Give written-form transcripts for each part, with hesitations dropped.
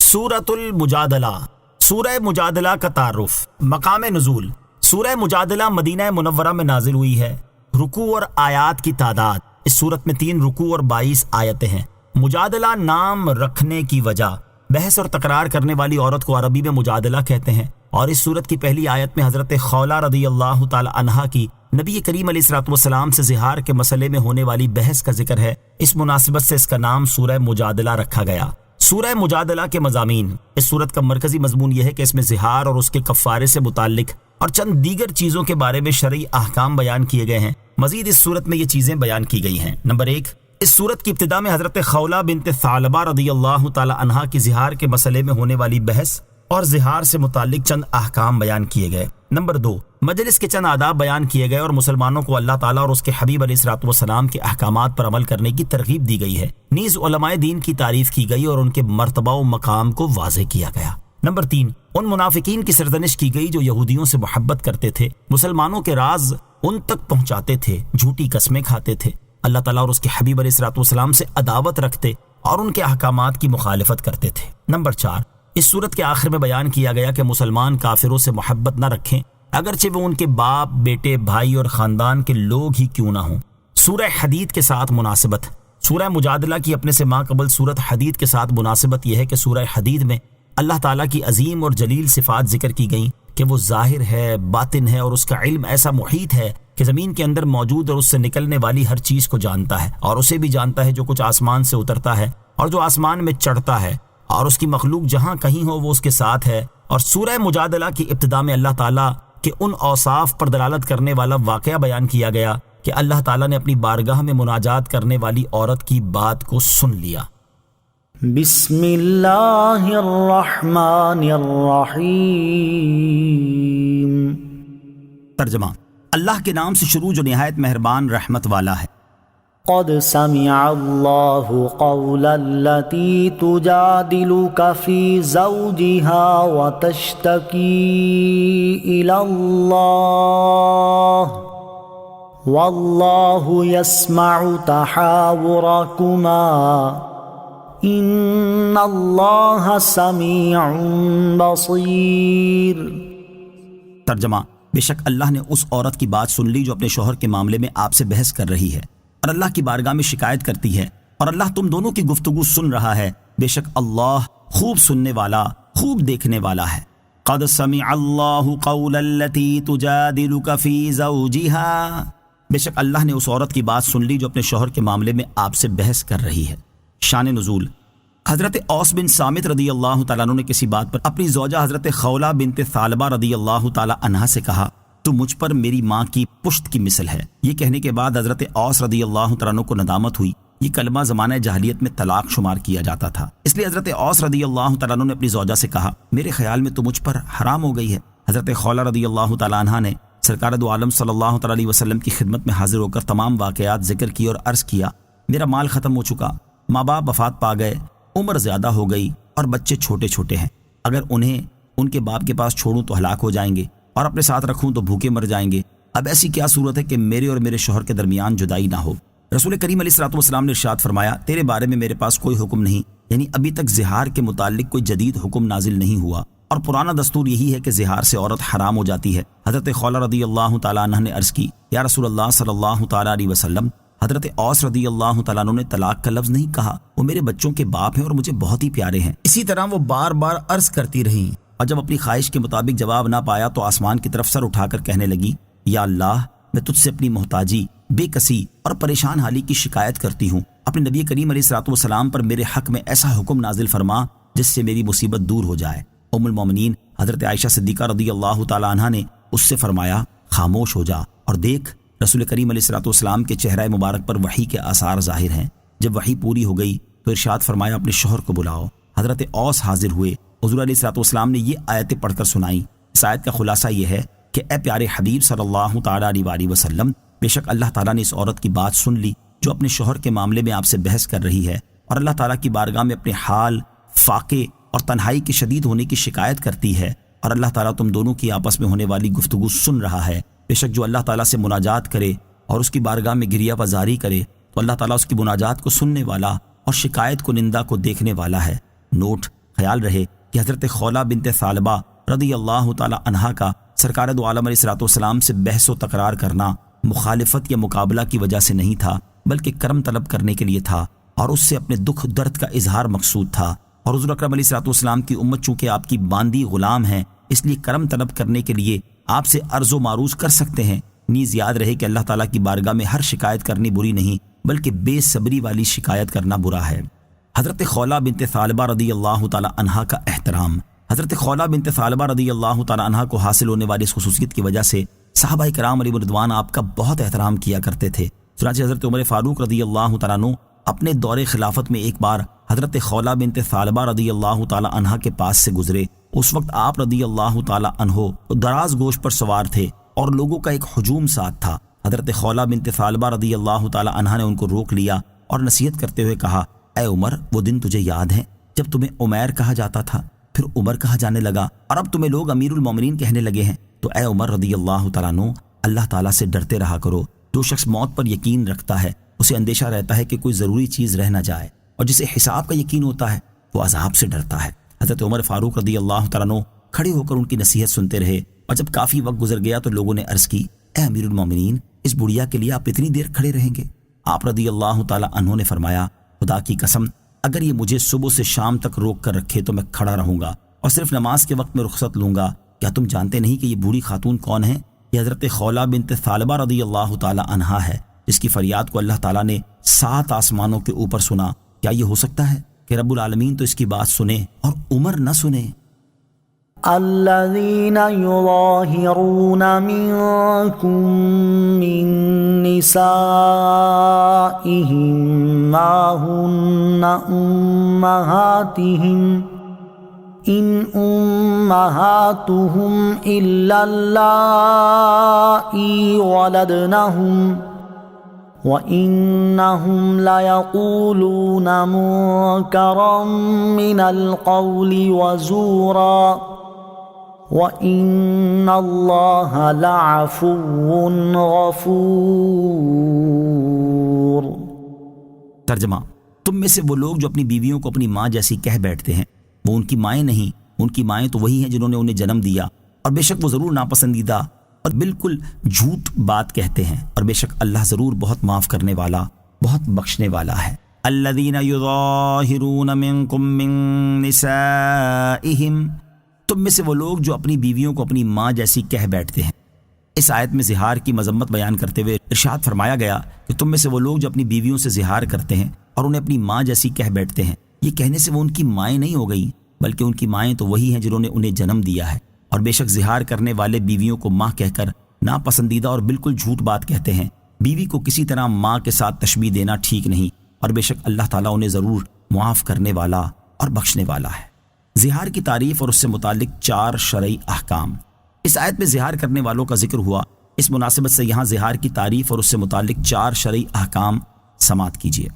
سورۃ المجادلہ، سورہ مجادلہ کا تعارف۔ مقام نزول، سورہ مجادلہ مدینہ منورہ میں نازل ہوئی ہے۔ رکوع اور آیات کی تعداد، اس سورت میں 3 رکوع اور 22 آیتیں ہیں۔ مجادلہ نام رکھنے کی وجہ، بحث اور تکرار کرنے والی عورت کو عربی میں مجادلہ کہتے ہیں، اور اس سورت کی پہلی آیت میں حضرت خولہ رضی اللہ تعالی عنہا کی نبی کریم علیہ الصلوۃ والسلام سے زہار کے مسئلے میں ہونے والی بحث کا ذکر ہے۔ اس مناسبت سے اس کا نام سورہ مجادلہ رکھا گیا۔ سورہ مجادلہ کے مضامین، اس سورت کا مرکزی مضمون یہ ہے کہ اس میں زہار اور اس کے کفارے سے متعلق اور چند دیگر چیزوں کے بارے میں شرعی احکام بیان کیے گئے ہیں۔ مزید اس سورت میں یہ چیزیں بیان کی گئی ہیں۔ نمبر 1، اس سورت کی ابتدا میں حضرت خولہ بنت ثعلبہ رضی اللہ تعالی عنہا کی زہار کے مسئلے میں ہونے والی بحث اور زہار سے متعلق چند احکام بیان کیے گئے۔ نمبر 2، مجلس کے چند آداب بیان کیے گئے اور مسلمانوں کو اللہ تعالیٰ اور اس کے حبیب علیہ الصلوۃ والسلام کے احکامات پر عمل کرنے کی ترغیب دی گئی ہے۔ نیز علماء دین کی تعریف کی گئی اور ان کے مرتبہ و مقام کو واضح کیا گیا۔ نمبر 3، ان منافقین کی سرزنش کی گئی جو یہودیوں سے محبت کرتے تھے، مسلمانوں کے راز ان تک پہنچاتے تھے، جھوٹی قسمیں کھاتے تھے، اللہ تعالیٰ اور اس کے حبیب علیہ الصلوۃ والسلام سے عداوت رکھتے اور ان کے احکامات کی مخالفت کرتے تھے۔ نمبر 4، اس سورت کے آخر میں بیان کیا گیا کہ مسلمان کافروں سے محبت نہ رکھیں، اگرچہ وہ ان کے باپ، بیٹے، بھائی اور خاندان کے لوگ ہی کیوں نہ ہوں۔ سورہ حدید کے ساتھ مناسبت، سورہ مجادلہ کی اپنے سے ماں قبل سورت حدید کے ساتھ مناسبت یہ ہے کہ سورہ حدید میں اللہ تعالیٰ کی عظیم اور جلیل صفات ذکر کی گئیں کہ وہ ظاہر ہے، باطن ہے، اور اس کا علم ایسا محیط ہے کہ زمین کے اندر موجود اور اس سے نکلنے والی ہر چیز کو جانتا ہے، اور اسے بھی جانتا ہے جو کچھ آسمان سے اترتا ہے اور جو آسمان میں چڑھتا ہے، اور اس کی مخلوق جہاں کہیں ہو وہ اس کے ساتھ ہے۔ اور سورہ مجادلہ کی ابتدا میں اللہ تعالیٰ کہ ان اوصاف پر دلالت کرنے والا واقعہ بیان کیا گیا کہ اللہ تعالیٰ نے اپنی بارگاہ میں مناجات کرنے والی عورت کی بات کو سن لیا۔ بسم اللہ الرحمن الرحیم۔ ترجمہ، اللہ کے نام سے شروع جو نہایت مہربان رحمت والا ہے۔ قد سمع اللہ قول التي تجادلك في زوجها وتشتكي إلى الله والله يسمع تحاوركما إن الله سميع بصير۔ ترجمہ، بے شک اللہ نے اس عورت کی بات سن لی جو اپنے شوہر کے معاملے میں آپ سے بحث کر رہی ہے اور اللہ کی بارگاہ میں شکایت کرتی ہے، اور اللہ تم دونوں کی گفتگو سن رہا ہے۔ بے شک اللہ خوب سننے والا، خوب دیکھنے والا ہے۔ قد سمع اللہ قول التي تجادلك في زوجها، بے شک اللہ نے اس عورت کی بات سن لی جو اپنے شوہر کے معاملے میں آپ سے بحث کر رہی ہے۔ شان نزول، حضرت اوس بن صامت رضی اللہ تعالیٰ عنہ نے کسی بات پر اپنی زوجہ حضرت خولہ بنت ثعلبہ رضی اللہ تعالیٰ عنہا سے کہا، تو مجھ پر میری ماں کی پشت کی مثل ہے۔ یہ کہنے کے بعد حضرت اوس رضی اللہ تعالیٰ عنہ کو ندامت ہوئی۔ یہ کلمہ زمانہ جاہلیت میں طلاق شمار کیا جاتا تھا، اس لیے حضرت اوس رضی اللہ تعالیٰ عنہ نے اپنی زوجہ سے کہا، میرے خیال میں تو مجھ پر حرام ہو گئی ہے۔ حضرت خولہ رضی اللہ تعالیٰ عنہ نے سرکار دو عالم صلی اللہ تعالیٰ علیہ وسلم کی خدمت میں حاضر ہو کر تمام واقعات ذکر کی اور عرض کیا، میرا مال ختم ہو چکا، ماں باپ وفات پا گئے، عمر زیادہ ہو گئی اور بچے چھوٹے چھوٹے ہیں، اگر انہیں ان کے باپ کے پاس چھوڑوں تو ہلاک ہو جائیں گے، اور اپنے ساتھ رکھوں تو بھوکے مر جائیں گے۔ اب ایسی کیا صورت ہے کہ میرے اور میرے شوہر کے درمیان جدائی نہ ہو؟ رسول کریم علیہ الصلوۃ والسلام نے ارشاد فرمایا، تیرے بارے میں میرے پاس کوئی حکم نہیں، یعنی ابھی تک زہار کے متعلق کوئی جدید حکم نازل نہیں ہوا، اور پرانا دستور یہی ہے کہ زہار سے عورت حرام ہو جاتی ہے۔ حضرت خولہ رضی اللہ تعالیٰ عنہ نے عرض کی، یا رسول اللہ صلی اللہ تعالیٰ علیہ وسلم، حضرت اوس رضی اللہ تعالیٰ عنہ نے طلاق کا لفظ نہیں کہا، وہ میرے بچوں کے باپ ہیں اور مجھے بہت ہی پیارے ہیں۔ اسی طرح وہ بار بار عرض کرتی رہیں، اور جب اپنی خواہش کے مطابق جواب نہ پایا تو آسمان کی طرف سر اٹھا کر کہنے لگی، یا اللہ، میں تجھ سے اپنی محتاجی، بے کسی اور پریشان حالی کی شکایت کرتی ہوں، اپنے نبی کریم علیہ الصلوۃ والسلام پر میرے حق میں ایسا حکم نازل فرما جس سے میری مصیبت دور ہو جائے۔ ام المومنین حضرت عائشہ صدیقہ رضی اللہ تعالیٰ عنہا نے اس سے فرمایا، خاموش ہو جا اور دیکھ، رسول کریم علیہ الصلوۃ والسلام کے چہرہ مبارک پر وحی کے آثار ظاہر ہیں۔ جب وحی پوری ہو گئی تو ارشاد فرمایا، اپنے شوہر کو بلاؤ۔ حضرت اوس حاضر ہوئے، حضور علیہ الصلوۃ والسلام نے یہ آیتیں پڑھ کر سنائیں۔ اس آیت کا خلاصہ یہ ہے کہ اے پیارے حبیب صلی اللہ تعالیٰ علیہ وسلم، بے شک اللہ تعالیٰ نے اس عورت کی بات سن لی جو اپنے شوہر کے معاملے میں آپ سے بحث کر رہی ہے، اور اللہ تعالیٰ کی بارگاہ میں اپنے حال، فاقے اور تنہائی کے شدید ہونے کی شکایت کرتی ہے، اور اللہ تعالیٰ تم دونوں کی آپس میں ہونے والی گفتگو سن رہا ہے۔ بے شک جو اللہ تعالیٰ سے مناجات کرے اور اس کی بارگاہ میں گریہ بازاری کرے تو اللہ تعالیٰ اس کی مناجات کو سننے والا اور شکایت کو نندا کو دیکھنے والا ہے۔ نوٹ، خیال رہے کہ حضرت خولہ بنت ثعلبہ رضی اللہ تعالی عنہا کا سرکار دو عالم علیہ الصلوۃ والسلام سے بحث و تکرار کرنا مخالفت یا مقابلہ کی وجہ سے نہیں تھا، بلکہ کرم طلب کرنے کے لیے تھا، اور اس سے اپنے دکھ درد کا اظہار مقصود تھا۔ اور حضور اکرم علیہ الصلوۃ والسلام کی امت چونکہ آپ کی باندی غلام ہیں، اس لیے کرم طلب کرنے کے لیے آپ سے عرض و معروض کر سکتے ہیں۔ نیز یاد رہے کہ اللہ تعالیٰ کی بارگاہ میں ہر شکایت کرنی بری نہیں، بلکہ بے صبری والی شکایت کرنا برا ہے۔ حضرت خولہ بنت ثعلبہ رضی اللہ تعالی عنہا کا احترام۔ حضرت خولہ بنت ثعلبہ رضی اللہ تعالی عنہا کو حاصل ہونے والی اس خصوصیت کی وجہ سے صحابہ کرام علیہم رضوان آپ کا بہت احترام کیا کرتے تھے۔ چنانچہ حضرت عمر فاروق رضی اللہ تعالیٰ عنہ اپنے دور خلافت میں ایک بار حضرت خولہ بنت ثعلبہ رضی اللہ تعالی عنہا کے پاس سے گزرے۔ اس وقت آپ رضی اللہ تعالی عنہ دراز گوش پر سوار تھے اور لوگوں کا ایک ہجوم ساتھ تھا۔ حضرت خولہ بنت ثعلبہ رضی اللہ تعالی عنہا نے ان کو روک لیا اور نصیحت کرتے ہوئے کہا، اے عمر، وہ دن تجھے یاد ہے جب تمہیں عمیر کہا جاتا تھا، پھر عمر کہا جانے لگا، اور اب تمہیں لوگ امیر المومنین کہنے لگے ہیں؟ تو اے عمر رضی اللہ تعالیٰ عنہ، اللہ تعالیٰ سے ڈرتے رہا کرو۔ جو شخص موت پر یقین رکھتا ہے اسے اندیشہ رہتا ہے کہ کوئی ضروری چیز رہ نہ جائے، اور جسے حساب کا یقین ہوتا ہے وہ عذاب سے ڈرتا ہے۔ حضرت عمر فاروق رضی اللہ تعالیٰ عنہ کھڑے ہو کر ان کی نصیحت سنتے رہے، اور جب کافی وقت گزر گیا تو لوگوں نے عرض کی، اے امیر المومنین، اس بڑھیا کے لیے آپ اتنی دیر کھڑے رہیں گے؟ آپ رضی اللہ تعالیٰ عنہ نے فرمایا، خدا کی قسم، اگر یہ مجھے صبح سے شام تک روک کر رکھے تو میں کھڑا رہوں گا اور صرف نماز کے وقت میں رخصت لوں گا۔ کیا تم جانتے نہیں کہ یہ بوڑھی خاتون کون ہے؟ یہ حضرت خولہ بنت ثعلبہ رضی اللہ تعالی عنہا ہے، جس کی فریاد کو اللہ تعالیٰ نے 7 آسمانوں کے اوپر سنا۔ کیا یہ ہو سکتا ہے کہ رب العالمین تو اس کی بات سنے اور عمر نہ سنے؟ الذين يظاهرون منكم من نسائهم ما هن أمهاتهم إن أمهاتهم إلا اللائي ولدنهم وَإِنَّهُمْ لَيَقُولُونَ مُنكَرًا مِنَ الْقَوْلِ وَزُورًا وَإِنَّ اللَّهَ لَعَفُوٌّ غَفُورٌ۔ ترجمہ: تم میں سے وہ لوگ جو اپنی بیویوں کو اپنی ماں جیسی کہہ بیٹھتے ہیں، وہ ان کی مائیں نہیں، ان کی مائیں تو وہی ہیں جنہوں نے انہیں جنم دیا، اور بے شک وہ ضرور ناپسندیدہ اور بالکل جھوٹ بات کہتے ہیں، اور بے شک اللہ ضرور بہت معاف کرنے والا، بہت بخشنے والا ہے۔ الذین یظاہرون منکم من نسائہم، تم میں سے وہ لوگ جو اپنی بیویوں کو اپنی ماں جیسی کہہ بیٹھتے ہیں۔ اس آیت میں زہار کی مذمت بیان کرتے ہوئے ارشاد فرمایا گیا کہ تم میں سے وہ لوگ جو اپنی بیویوں سے زہار کرتے ہیں اور انہیں اپنی ماں جیسی کہہ بیٹھتے ہیں، یہ کہنے سے وہ ان کی مائیں نہیں ہو گئیں، بلکہ ان کی مائیں تو وہی ہیں جنہوں نے انہیں جنم دیا ہے، اور بے شک زہار کرنے والے بیویوں کو ماں کہہ کر ناپسندیدہ اور بالکل جھوٹ بات کہتے ہیں۔ بیوی کو کسی طرح ماں کے ساتھ تشبیہ دینا ٹھیک نہیں، اور بے شک اللہ تعالیٰ انہیں ضرور معاف کرنے والا اور بخشنے والا ہے۔ زہار کی تعریف اور اس سے متعلق 4 شرعی احکام۔ اس آیت میں زہار کرنے والوں کا ذکر ہوا، اس مناسبت سے یہاں زہار کی تعریف اور اس سے متعلق 4 شرعی احکام سماعت کیجیے۔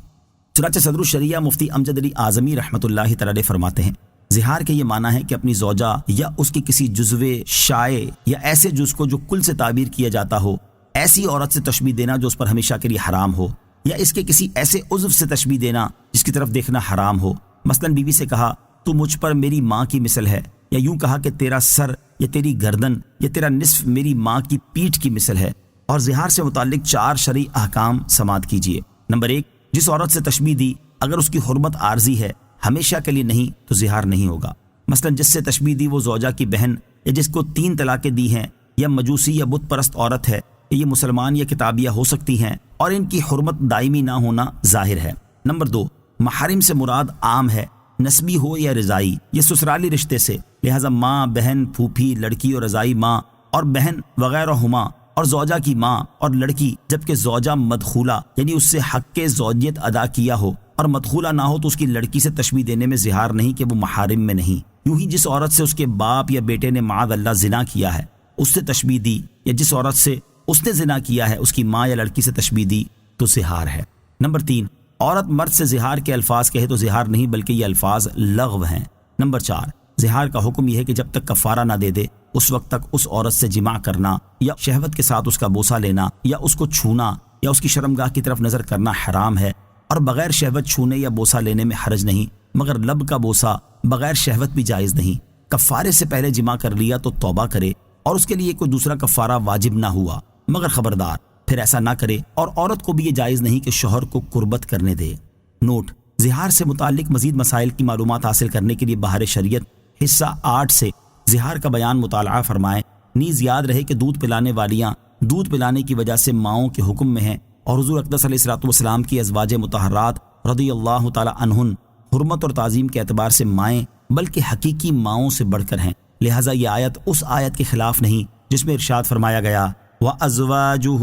چنانچہ صدر الشریعہ مفتی امجد علی اعظمی رحمۃ اللہ تعالی فرماتے ہیں، زہار کے یہ معنی ہے کہ اپنی زوجہ یا اس کی کسی جزو شائع یا ایسے جز کو جو کل سے تعبیر کیا جاتا ہو، ایسی عورت سے تشبیہ دینا جو اس پر ہمیشہ کے لیے حرام ہو، یا اس کے کسی ایسے عضو سے تشبیہ دینا جس کی طرف دیکھنا حرام ہو۔ مثلا بیوی سے کہا، تو مجھ پر میری ماں کی مثل ہے، یا یوں کہا کہ تیرا سر یا تیری گردن یا تیرا نصف میری ماں کی پیٹھ کی مثل ہے۔ اور زہار سے متعلق 4 شرعی احکام سماعت کیجیے۔ نمبر 1، جس عورت سے تشبیہ دی اگر اس کی حرمت عارضی ہے، ہمیشہ کے لیے نہیں، تو زہار نہیں ہوگا۔ مثلا جس سے تشبیہ دی وہ زوجہ کی بہن یا جس کو 3 طلاقیں دی ہیں، یا مجوسی یا بت پرست عورت ہے، یہ مسلمان یا کتابیہ ہو سکتی ہیں، اور ان کی حرمت دائمی نہ ہونا ظاہر ہے۔ نمبر 2، محارم سے مراد عام ہے، نسبی ہو یا رضائی، یہ سسرالی رشتے سے، لہذا ماں، بہن، پھوپھی، لڑکی اور رضائی ماں اور بہن وغیرہ ہما، اور زوجہ کی ماں اور لڑکی، جبکہ زوجہ مدخولہ یعنی اس سے حق کے زوجیت ادا کیا ہو اور مدخولہ نہ ہو تو اس کی لڑکی سے تشبیہ دینے میں زہار نہیں کہ وہ محارم میں نہیں۔ یوں ہی جس عورت سے اس کے باپ یا بیٹے نے معاذ اللہ زنا کیا ہے اس سے تشبیہ دی، یا جس عورت سے اس نے زنا کیا ہے اس کی ماں یا لڑکی سے تشبیہ دی تو زہار ہے۔ نمبر 3، عورت مرد سے زہار کے الفاظ کہے تو زہار نہیں بلکہ یہ الفاظ لغو ہیں۔ نمبر 4، زہار کا حکم یہ ہے کہ جب تک کفارہ نہ دے دے اس وقت تک اس عورت سے جماع کرنا یا شہوت کے ساتھ اس کا بوسہ لینا یا اس کو چھونا یا اس کی شرمگاہ کی طرف نظر کرنا حرام ہے، اور بغیر شہوت چھونے یا بوسہ لینے میں حرج نہیں، مگر لب کا بوسہ بغیر شہوت بھی جائز نہیں۔ کفارے سے پہلے جمع کر لیا تو توبہ کرے اور اس کے لیے کوئی دوسرا کفارہ واجب نہ ہوا، مگر خبردار پھر ایسا نہ کرے، اور عورت کو بھی یہ جائز نہیں کہ شوہر کو قربت کرنے دے۔ نوٹ: زہار سے متعلق مزید مسائل کی معلومات حاصل کرنے کے لیے بہار شریعت حصہ 8 سے زہار کا بیان مطالعہ فرمائیں۔ نیز یاد رہے کہ دودھ پلانے والیاں دودھ پلانے کی وجہ سے ماؤں کے حکم میں ہیں، اور حضور اقدس علیہ الصلوۃ والسلام کی ازواج مطہرات رضی اللہ تعالی عنہن حرمت اور تعظیم کے اعتبار سے مائیں بلکہ حقیقی ماؤں سے بڑھ کر ہیں، لہٰذا یہ آیت اس آیت کے خلاف نہیں جس میں ارشاد فرمایا گیا وَأَزْوَاجُهُ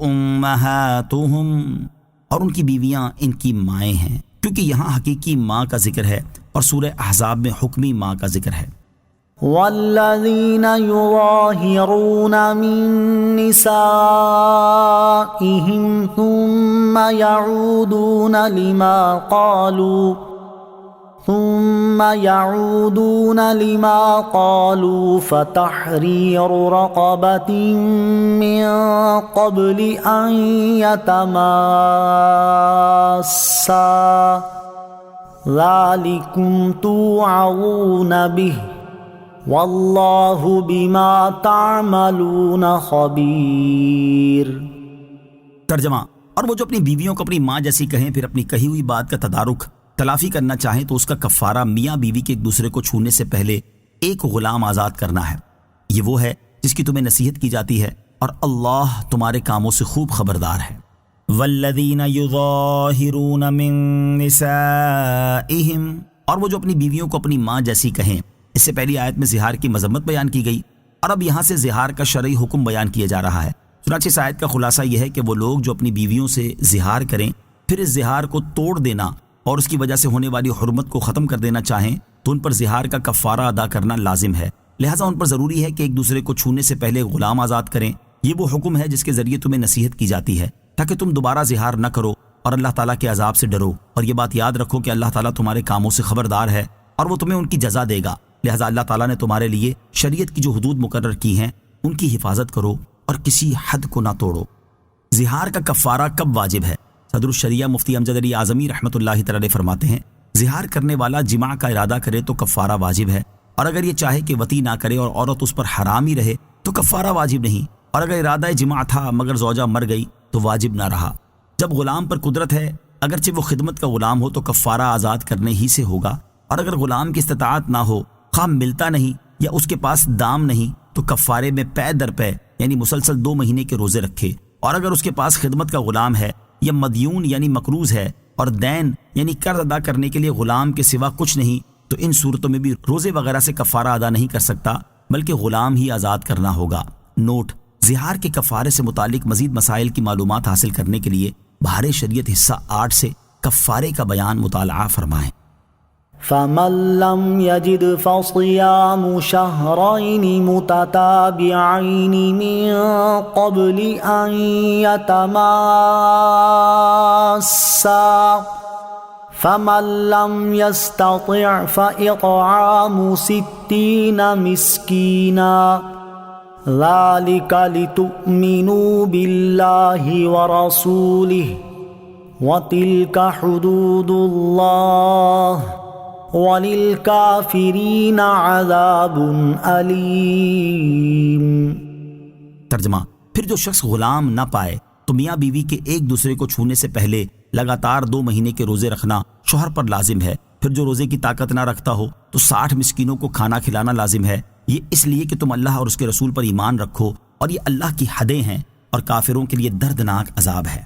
أُمَّهَاتُهُمْ، اور ان کی بیویاں ان کی مائیں ہیں، کیونکہ یہاں حقیقی ماں کا ذکر ہے اور سورہ احزاب میں حکمی ماں کا ذکر ہے۔ والذین یظاہرون من نسائهم ثم يعودون لما قالوا فتحرير رقبة من قبل أن يتماسا ذلكم توعظون به واللہ بما تعملون خبیر۔ ترجمہ: اور وہ جو اپنی بیویوں کو اپنی ماں جیسی کہیں پھر اپنی کہی ہوئی بات کا تدارک تلافی کرنا چاہیں تو اس کا کفارہ میاں بیوی کے ایک دوسرے کو چھونے سے پہلے ایک غلام آزاد کرنا ہے۔ یہ وہ ہے جس کی تمہیں نصیحت کی جاتی ہے، اور اللہ تمہارے کاموں سے خوب خبردار ہے۔ والذین یظاہرون من نسائهم، اور وہ جو اپنی بیویوں کو اپنی ماں جیسی کہیں۔ اس سے پہلی آیت میں زہار کی مذمت بیان کی گئی، اور اب یہاں سے زہار کا شرعی حکم بیان کیا جا رہا ہے۔ چنانچہ اس آیت کا خلاصہ یہ ہے کہ وہ لوگ جو اپنی بیویوں سے زہار کریں پھر اس زہار کو توڑ دینا اور اس کی وجہ سے ہونے والی حرمت کو ختم کر دینا چاہیں تو ان پر زہار کا کفارہ ادا کرنا لازم ہے، لہٰذا ان پر ضروری ہے کہ ایک دوسرے کو چھونے سے پہلے غلام آزاد کریں۔ یہ وہ حکم ہے جس کے ذریعے تمہیں نصیحت کی جاتی ہے تاکہ تم دوبارہ زہار نہ کرو اور اللہ تعالیٰ کے عذاب سے ڈرو، اور یہ بات یاد رکھو کہ اللہ تعالیٰ تمہارے کاموں سے خبردار ہے اور وہ تمہیں ان کی جزا دے گا، لہٰذا اللہ تعالیٰ نے تمہارے لیے شریعت کی جو حدود مقرر کی ہیں ان کی حفاظت کرو اور کسی حد کو نہ توڑو۔ زہار کا کفارہ کب واجب ہے؟ صدر الشریعہ مفتی امجد علی اعظمی رحمۃ اللہ تعالی فرماتے ہیں زہار کرنے والا جماع کا ارادہ کرے تو کفارہ واجب ہے، اور اگر یہ چاہے کہ وطی نہ کرے اور عورت اس پر حرام ہی رہے تو کفارہ واجب نہیں، اور اگر ارادہ جماع تھا مگر زوجہ مر گئی تو واجب نہ رہا۔ جب غلام پر قدرت ہے اگرچہ وہ خدمت کا غلام ہو تو کفارہ آزاد کرنے ہی سے ہوگا، اور اگر غلام کی استطاعت نہ ہو، خواہ ملتا نہیں یا اس کے پاس دام نہیں، تو کفارے میں پے در پے یعنی مسلسل 2 مہینے کے روزے رکھے، اور اگر اس کے پاس خدمت کا غلام ہے یا مدیون یعنی مقروض ہے اور دین یعنی قرض ادا کرنے کے لیے غلام کے سوا کچھ نہیں، تو ان صورتوں میں بھی روزے وغیرہ سے کفارہ ادا نہیں کر سکتا بلکہ غلام ہی آزاد کرنا ہوگا۔ نوٹ: زہار کے کفارے سے متعلق مزید مسائل کی معلومات حاصل کرنے کے لیے بہار شریعت حصہ 8 سے کفارے کا بیان مطالعہ فرمائیں۔ فمن لم يجد فصيام شهرين متتابعين من قبل أن يتماسا فمن لم يستطع فإطعام 60 مسكينا ذلك لتؤمنوا بالله ورسوله وتلك حدود الله وَلِلْكَافِرِينَ عَذَابٌ أَلِيمٌ۔ ترجمہ: پھر جو شخص غلام نہ پائے تو میاں بیوی کے ایک دوسرے کو چھونے سے پہلے لگاتار 2 مہینے کے روزے رکھنا شوہر پر لازم ہے۔ پھر جو روزے کی طاقت نہ رکھتا ہو تو 60 مسکینوں کو کھانا کھلانا لازم ہے، یہ اس لیے کہ تم اللہ اور اس کے رسول پر ایمان رکھو، اور یہ اللہ کی حدیں ہیں اور کافروں کے لیے دردناک عذاب ہے۔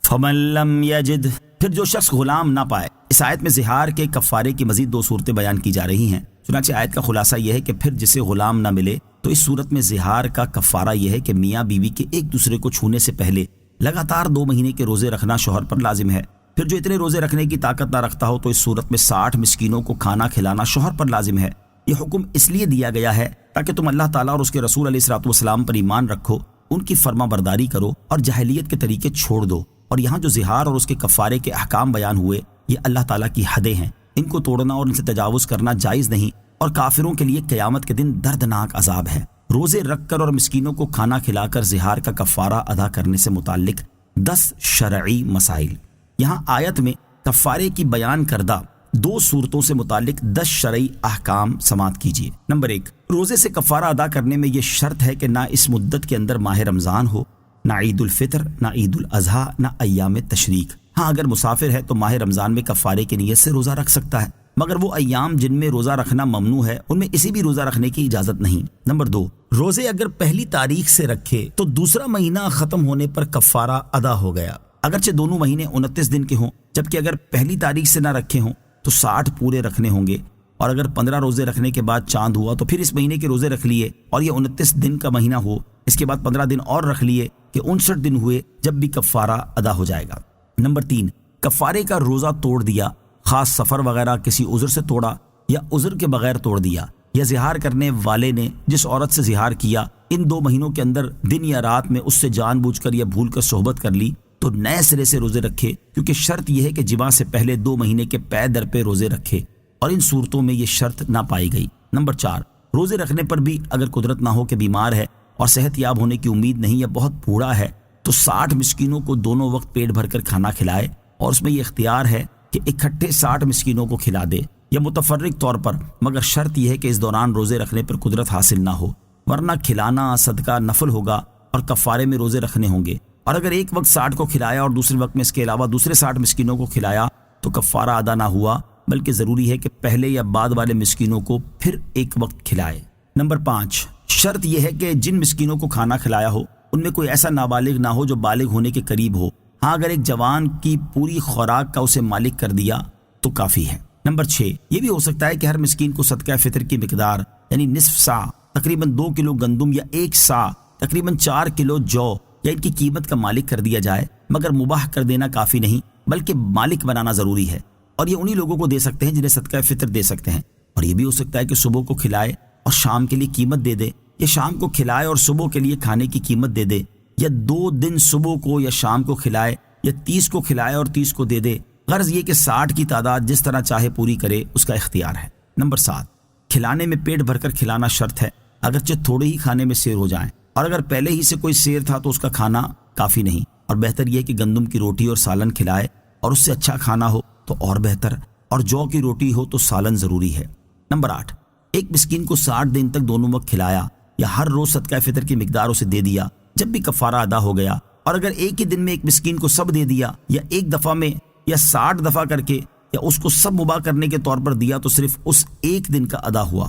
فمن لم یجد، پھر جو شخص غلام نہ پائے۔ اس آیت میں زہار کے کفارے کی مزید 2 صورتیں بیان کی جا رہی ہیں، چنانچہ آیت کا خلاصہ یہ ہے کہ پھر جسے غلام نہ ملے تو اس صورت میں زہار کا کفارہ یہ ہے کہ میاں بیوی کے ایک دوسرے کو چھونے سے پہلے لگاتار 2 مہینے کے روزے رکھنا شوہر پر لازم ہے۔ پھر جو اتنے روزے رکھنے کی طاقت نہ رکھتا ہو تو اس صورت میں 60 مسکینوں کو کھانا کھلانا شوہر پر لازم ہے۔ یہ حکم اس لیے دیا گیا ہے تاکہ تم اللہ تعالیٰ اور اس کے رسول علیہ الصلوۃ والسلام پر ایمان رکھو، ان کی فرما برداری کرو اور جاہلیت کے طریقے چھوڑ دو۔ اور یہاں جو زہار اور اس کے کفارے کے احکام بیان ہوئے یہ اللہ تعالیٰ کی حدیں ہیں، ان کو توڑنا اور ان سے تجاوز کرنا جائز نہیں، اور کافروں کے لیے قیامت کے دن دردناک عذاب ہے۔ روزے رکھ کر اور مسکینوں کو کھانا کھلا کر زہار کا کفارہ ادا کرنے سے متعلق 10 شرعی مسائل۔ یہاں آیت میں کفارے کی بیان کردہ دو صورتوں سے متعلق 10 شرعی احکام سماعت کیجیے۔ نمبر 1، روزے سے کفارہ ادا کرنے میں یہ شرط ہے کہ نہ اس مدت کے اندر ماہ رمضان ہو، نہ عید الفطر، نہ عید الاضحیٰ، نہ ایام تشریق۔ ہاں اگر مسافر ہے تو ماہ رمضان میں کفارے کی نیت سے روزہ رکھ سکتا ہے، مگر وہ ایام جن میں روزہ رکھنا ممنوع ہے ان میں اسی بھی روزہ رکھنے کی اجازت نہیں۔ نمبر 2، روزے اگر پہلی تاریخ سے رکھے تو دوسرا مہینہ ختم ہونے پر کفارہ ادا ہو گیا، اگرچہ دونوں مہینے 29 دن کے ہوں، جبکہ اگر پہلی تاریخ سے نہ رکھے ہوں تو 60 پورے رکھنے ہوں گے، اور اگر 15 روزے رکھنے کے بعد چاند ہوا تو پھر اس مہینے کے روزے رکھ لیے اور یہ 29 دن کا مہینہ ہو، اس کے بعد 15 دن اور رکھ لیے کہ 59 دن ہوئے، جب بھی کفارہ ادا ہو جائے گا۔ نمبر 3، کفارے کا روزہ توڑ دیا، خاص سفر وغیرہ کسی عذر سے توڑا یا عذر کے بغیر توڑ دیا، یا زہار کرنے والے نے جس عورت سے زہار کیا ان 2 مہینوں کے اندر دن یا رات میں اس سے جان بوجھ کر یا بھول کر صحبت کر لی تو نئے سرے سے روزے رکھے، کیونکہ شرط یہ ہے کہ جماع سے پہلے 2 مہینے کے پے در پہ روزے رکھے، اور ان صورتوں میں یہ شرط نہ پائی گئی۔ نمبر 4، روزے رکھنے پر بھی اگر قدرت نہ ہو کہ بیمار ہے اور صحت یاب ہونے کی امید نہیں یا بہت بوڑھا ہے تو 60 مسکینوں کو دونوں وقت پیٹ بھر کر کھانا کھلائے، اور اس میں یہ اختیار ہے کہ اکٹھے 60 مسکینوں کو کھلا دے یا متفرق طور پر، مگر شرط یہ ہے کہ اس دوران روزے رکھنے پر قدرت حاصل نہ ہو، ورنہ کھلانا صدقہ نفل ہوگا اور کفارے میں روزے رکھنے ہوں گے، اور اگر ایک وقت 60 کو کھلایا اور دوسرے وقت میں اس کے علاوہ دوسرے 60 مسکینوں کو کھلایا تو کفارہ ادا نہ ہوا، بلکہ ضروری ہے کہ پہلے یا بعد والے مسکینوں کو پھر ایک وقت کھلائے۔ نمبر 5، شرط یہ ہے کہ جن مسکینوں کو کھانا کھلایا ہو ان میں کوئی ایسا نابالغ نہ ہو جو بالغ ہونے کے قریب ہو، ہاں اگر ایک جوان کی پوری خوراک کا اسے مالک کر دیا تو کافی ہے۔ نمبر 6، یہ بھی ہو سکتا ہے کہ ہر مسکین کو صدقہ فطر کی مقدار یعنی نصف سا تقریباً 2 کلو گندم یا 1 سا تقریباً 4 کلو جو یا ان کی قیمت کا مالک کر دیا جائے، مگر مباح کر دینا کافی نہیں بلکہ مالک بنانا ضروری ہے، اور یہ انہی لوگوں کو دے سکتے ہیں جنہیں صدقہ فطر دے سکتے ہیں۔ اور یہ بھی ہو سکتا ہے کہ صبح کو کھلائے اور شام کے لیے قیمت دے دے، یا شام کو کھلائے اور صبح کے لیے کھانے کی قیمت دے دے، یا 2 دن صبح کو یا شام کو کھلائے، یا 30 کو کھلائے اور 30 کو دے دے، غرض یہ کہ 60 کی تعداد جس طرح چاہے پوری کرے، اس کا اختیار ہے۔ نمبر 7، کھلانے میں پیٹ بھر کر کھلانا شرط ہے، اگرچہ تھوڑے ہی کھانے میں سیر ہو جائیں، اور اگر پہلے ہی سے کوئی سیر تھا تو اس کا کھانا کافی نہیں، اور بہتر یہ کہ گندم کی روٹی اور سالن کھلائے، اور اس سے اچھا کھانا ہو تو اور بہتر، اور جو کی روٹی ہو تو سالن ضروری ہے۔ نمبر 8، ایک مسکین کو 60 دن تک دونوں وقت کھلایا یا ہر روز صدقہ فطر کی مقدار اسے دے دیا، جب بھی کفارہ ادا ہو گیا، اور اگر ایک ہی دن میں ایک مسکین کو سب دے دیا یا ایک دفعہ میں یا 60 دفعہ کر کے یا اس کو سب مباح کرنے کے طور پر دیا تو صرف اس ایک دن کا ادا ہوا۔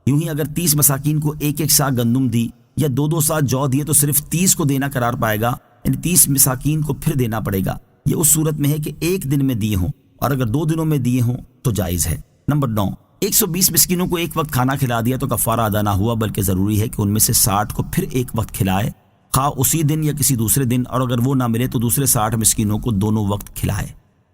یوں ہی اگر 30 مساکین کو ایک ایک سا گندم دی یا 2 سا جو دیے تو صرف 30 کو دینا قرار پائے گا، یعنی 30 مساکین کو پھر دینا پڑے گا۔ یہ اس صورت میں ہے کہ ایک دن میں دیے ہوں، اور اگر 2 دنوں میں دیے ہوں تو جائز ہے۔ نمبر 9، 120 مسکینوں کو ایک وقت کھانا کھلا دیا تو کفارہ ادا نہ ہوا، بلکہ ضروری ہے کہ ان میں سے 60 کو پھر ایک وقت کھلائے، خواہ اسی دن یا کسی دوسرے دن، اور اگر وہ نہ ملے تو دوسرے 60 مسکینوں کو دونوں وقت کھلائے۔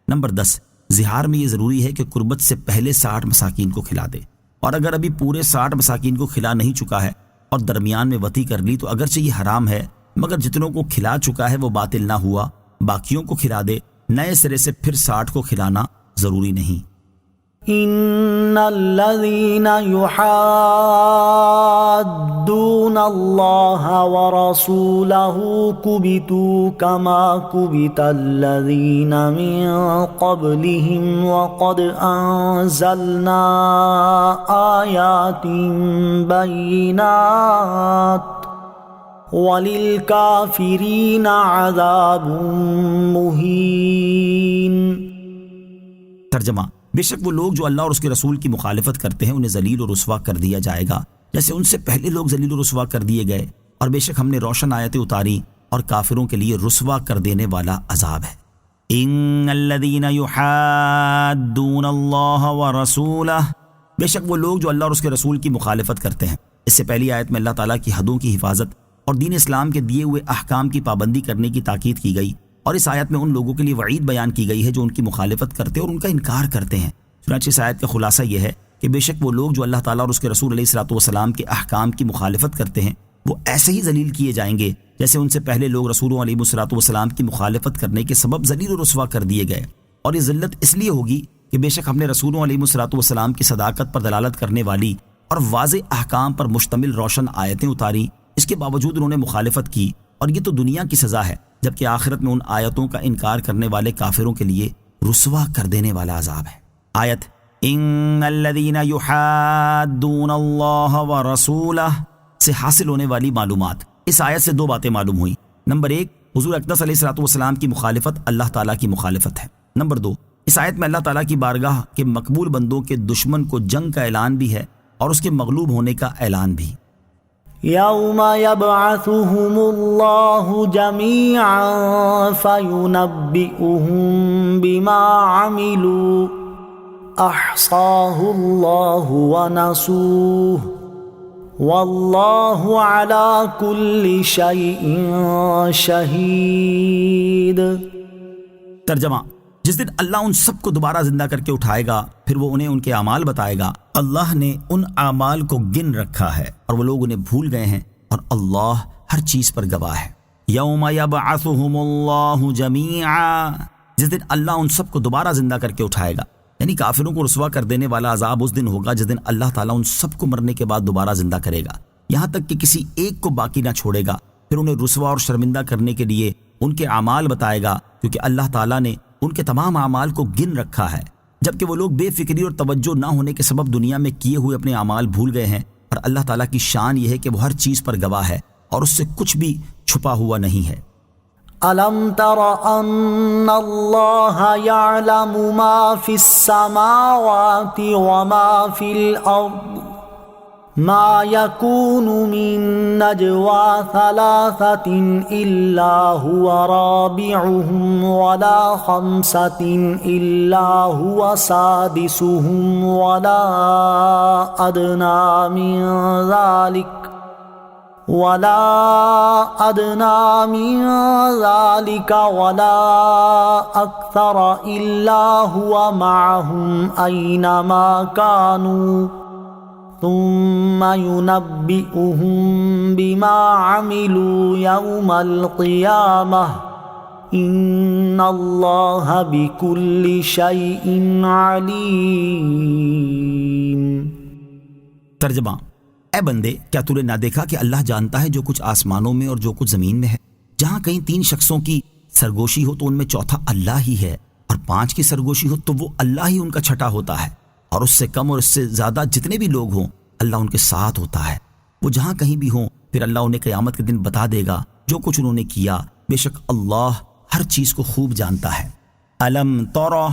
نمبر 10، زہار میں یہ ضروری ہے کہ قربت سے پہلے 60 مساکین کو کھلا دے، اور اگر ابھی پورے 60 مساکین کو کھلا نہیں چکا ہے اور درمیان میں وطی کر لی تو اگرچہ یہ حرام ہے، مگر جتنوں کو کھلا چکا ہے وہ باطل نہ ہوا، باقیوں کو کھلا دے، نئے سرے سے پھر 60 کو کھلانا ضروری نہیں۔ ان الذين يحادون الله ورسوله كبتوا كما كبت الذين من قبلهم وقد انزلنا آيات بينات وللكافرين عذاب مهين۔ ترجمہ، بے شک وہ لوگ جو اللہ اور اس کے رسول کی مخالفت کرتے ہیں انہیں ذلیل و رسوا کر دیا جائے گا جیسے ان سے پہلے لوگ ذلیل و رسوا کر دیے گئے، اور بے شک ہم نے روشن آیتیں اتاری اور کافروں کے لیے رسوا کر دینے والا عذاب ہے۔ ان الذین یحادون اللہ ورسولہ، بے شک وہ لوگ جو اللہ اور اس کے رسول کی مخالفت کرتے ہیں۔ اس سے پہلی آیت میں اللہ تعالیٰ کی حدوں کی حفاظت اور دین اسلام کے دیے ہوئے احکام کی پابندی کرنے کی تاکید کی گئی، اور اس آیت میں ان لوگوں کے لیے وعید بیان کی گئی ہے جو ان کی مخالفت کرتے اور ان کا انکار کرتے ہیں۔ چنانچہ اس آیت کا خلاصہ یہ ہے کہ بے شک وہ لوگ جو اللہ تعالیٰ اور اس کے رسول علیہ الصلوۃ والسلام کے احکام کی مخالفت کرتے ہیں وہ ایسے ہی ذلیل کیے جائیں گے جیسے ان سے پہلے لوگ رسولوں علیہ الصلوۃ والسلام کی مخالفت کرنے کے سبب ذلیل و رسوا کر دیے گئے، اور یہ ذلت اس لیے ہوگی کہ بے شک ہم نے رسولوں علیہ الصلوۃ والسلام کی صداقت پر دلالت کرنے والی اور واضح احکام پر مشتمل روشن آیتیں اتاری، اس کے باوجود انہوں نے مخالفت کی، اور یہ تو دنیا کی سزا ہے، جبکہ آخرت میں ان آیتوں کا انکار کرنے والے کافروں کے لیے رسوا کر دینے والا عذاب ہے۔ آیت ان الذین یحادون اللہ ورسولہ سے حاصل ہونے والی معلومات۔ اس آیت سے دو باتیں معلوم ہوئی۔ نمبر ایک، حضور اقدس علیہ الصلوۃ والسلام کی مخالفت اللہ تعالیٰ کی مخالفت ہے۔ نمبر دو، اس آیت میں اللہ تعالیٰ کی بارگاہ کے مقبول بندوں کے دشمن کو جنگ کا اعلان بھی ہے اور اس کے مغلوب ہونے کا اعلان بھی۔ یوم یبعثہم اللہ جمیعا فینبئہم بما عملوا احصاہ اللہ ونسوہ واللہ علی کل شیء شہید۔ ترجمہ، جس دن اللہ ان سب کو دوبارہ زندہ کر کے اٹھائے گا، پھر وہ انہیں ان کے اعمال بتائے گا۔ اللہ نے ان اعمال کو گن رکھا ہے اور وہ لوگ انہیں بھول گئے ہیں، اور اللہ ہر چیز پر گواہ ہے۔ یوم یبعثہم اللہ جمیعا، جس دن اللہ ان سب کو دوبارہ زندہ کر کے اٹھائے گا، یعنی کافروں کو رسوا کر دینے والا عذاب اس دن ہوگا جس دن اللہ تعالیٰ ان سب کو مرنے کے بعد دوبارہ زندہ کرے گا، یہاں تک کہ کسی ایک کو باقی نہ چھوڑے گا۔ پھر انہیں رسوا اور شرمندہ کرنے کے لیے ان کے اعمال بتائے گا، کیونکہ اللہ تعالیٰ نے ان کے تمام اعمال کو گن رکھا ہے، جبکہ وہ لوگ بے فکری اور توجہ نہ ہونے کے سبب دنیا میں کیے ہوئے اپنے اعمال بھول گئے ہیں۔ اور اللہ تعالیٰ کی شان یہ ہے کہ وہ ہر چیز پر گواہ ہے اور اس سے کچھ بھی چھپا ہوا نہیں ہے۔ أَلَمْ تَرَ أَنَّ اللَّهَ يَعْلَمُ مَا فِي السَّمَاوَاتِ وَمَا فِي الْأَرْضِ مَا يَكُونُ مِن نَّجْوَى ثَلَاثَةٍ إِلَّا هُوَ رَابِعُهُمْ وَلَا خَمْسَةٍ إِلَّا هُوَ سَادِسُهُمْ وَلَا أَدْنَىٰ مِن ذَلِكَ وَلَا أَكْثَرَ إِلَّا هُوَ مَعَهُمْ أَيْنَمَا كَانُوا ثُمَّ يُنَبِّئُهُم بِمَا عَمِلُوا يَوْمَ الْقِيَامَةِ إِنَّ اللَّهَ بِكُلِّ شَيْءٍ عَلِيمٌ۔ ترجمہ، اے بندے، کیا تو نے نہ دیکھا کہ اللہ جانتا ہے جو کچھ آسمانوں میں اور جو کچھ زمین میں ہے؟ جہاں کہیں 3 شخصوں کی سرگوشی ہو تو ان میں چوتھا اللہ ہی ہے، اور 5 کی سرگوشی ہو تو وہ اللہ ہی ان کا چھٹا ہوتا ہے، اور اس سے کم اور اس سے زیادہ جتنے بھی لوگ ہوں اللہ ان کے ساتھ ہوتا ہے۔ وہ جہاں کہیں بھی ہوں پھر اللہ انہیں قیامت کے دن بتا دے گا جو کچھ انہوں نے کیا، بے شک اللہ ہر چیز کو خوب جانتا ہے۔ الم ترى،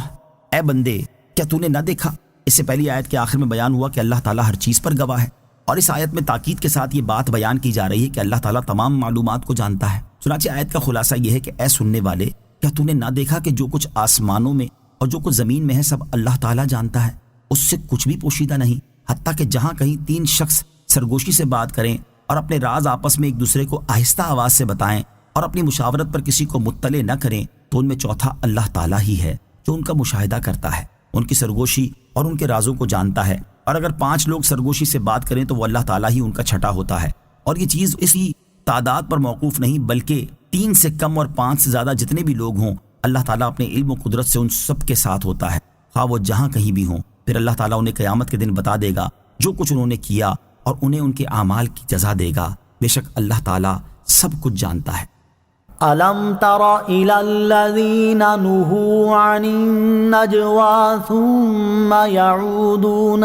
اے بندے کیا تو نے نہ دیکھا؟ اس سے پہلی آیت کے آخر میں بیان ہوا کہ اللہ تعالیٰ ہر چیز پر گواہ ہے، اور اس آیت میں تاکید کے ساتھ یہ بات بیان کی جا رہی ہے کہ اللہ تعالیٰ تمام معلومات کو جانتا ہے۔ چنانچہ آیت کا خلاصہ یہ ہے کہ اے سننے والے، کیا تو نے نہ دیکھا کہ جو کچھ آسمانوں میں اور جو کچھ زمین میں ہے سب اللہ تعالیٰ جانتا ہے، اس سے کچھ بھی پوشیدہ نہیں، حتیٰ کہ جہاں کہیں 3 شخص سرگوشی سے بات کریں اور اپنے راز آپس میں ایک دوسرے کو آہستہ آواز سے بتائیں اور اپنی مشاورت پر کسی کو مطلع نہ کریں، تو ان میں چوتھا اللہ تعالیٰ ہی ہے جو ان کا مشاہدہ کرتا ہے، ان کی سرگوشی اور ان کے رازوں کو جانتا ہے۔ اور اگر 5 لوگ سرگوشی سے بات کریں تو وہ اللہ تعالیٰ ہی ان کا چھٹا ہوتا ہے، اور یہ چیز اسی تعداد پر موقوف نہیں بلکہ 3 سے کم اور 5 سے زیادہ جتنے بھی لوگ ہوں، اللہ تعالیٰ اپنے علم و قدرت سے ان سب کے ساتھ ہوتا ہے، خواہ وہ جہاں کہیں بھی ہوں۔ پھر اللہ تعالیٰ انہیں قیامت کے دن بتا دے گا جو کچھ انہوں نے کیا، اور انہیں ان کے اعمال کی جزا دے گا، بے شک اللہ تعالیٰ سب کچھ جانتا ہے۔ أَلَمْ تَرَ إِلَى الَّذِينَ نُهُوا عَنِ النَّجْوَى ثُمَّ يَعُودُونَ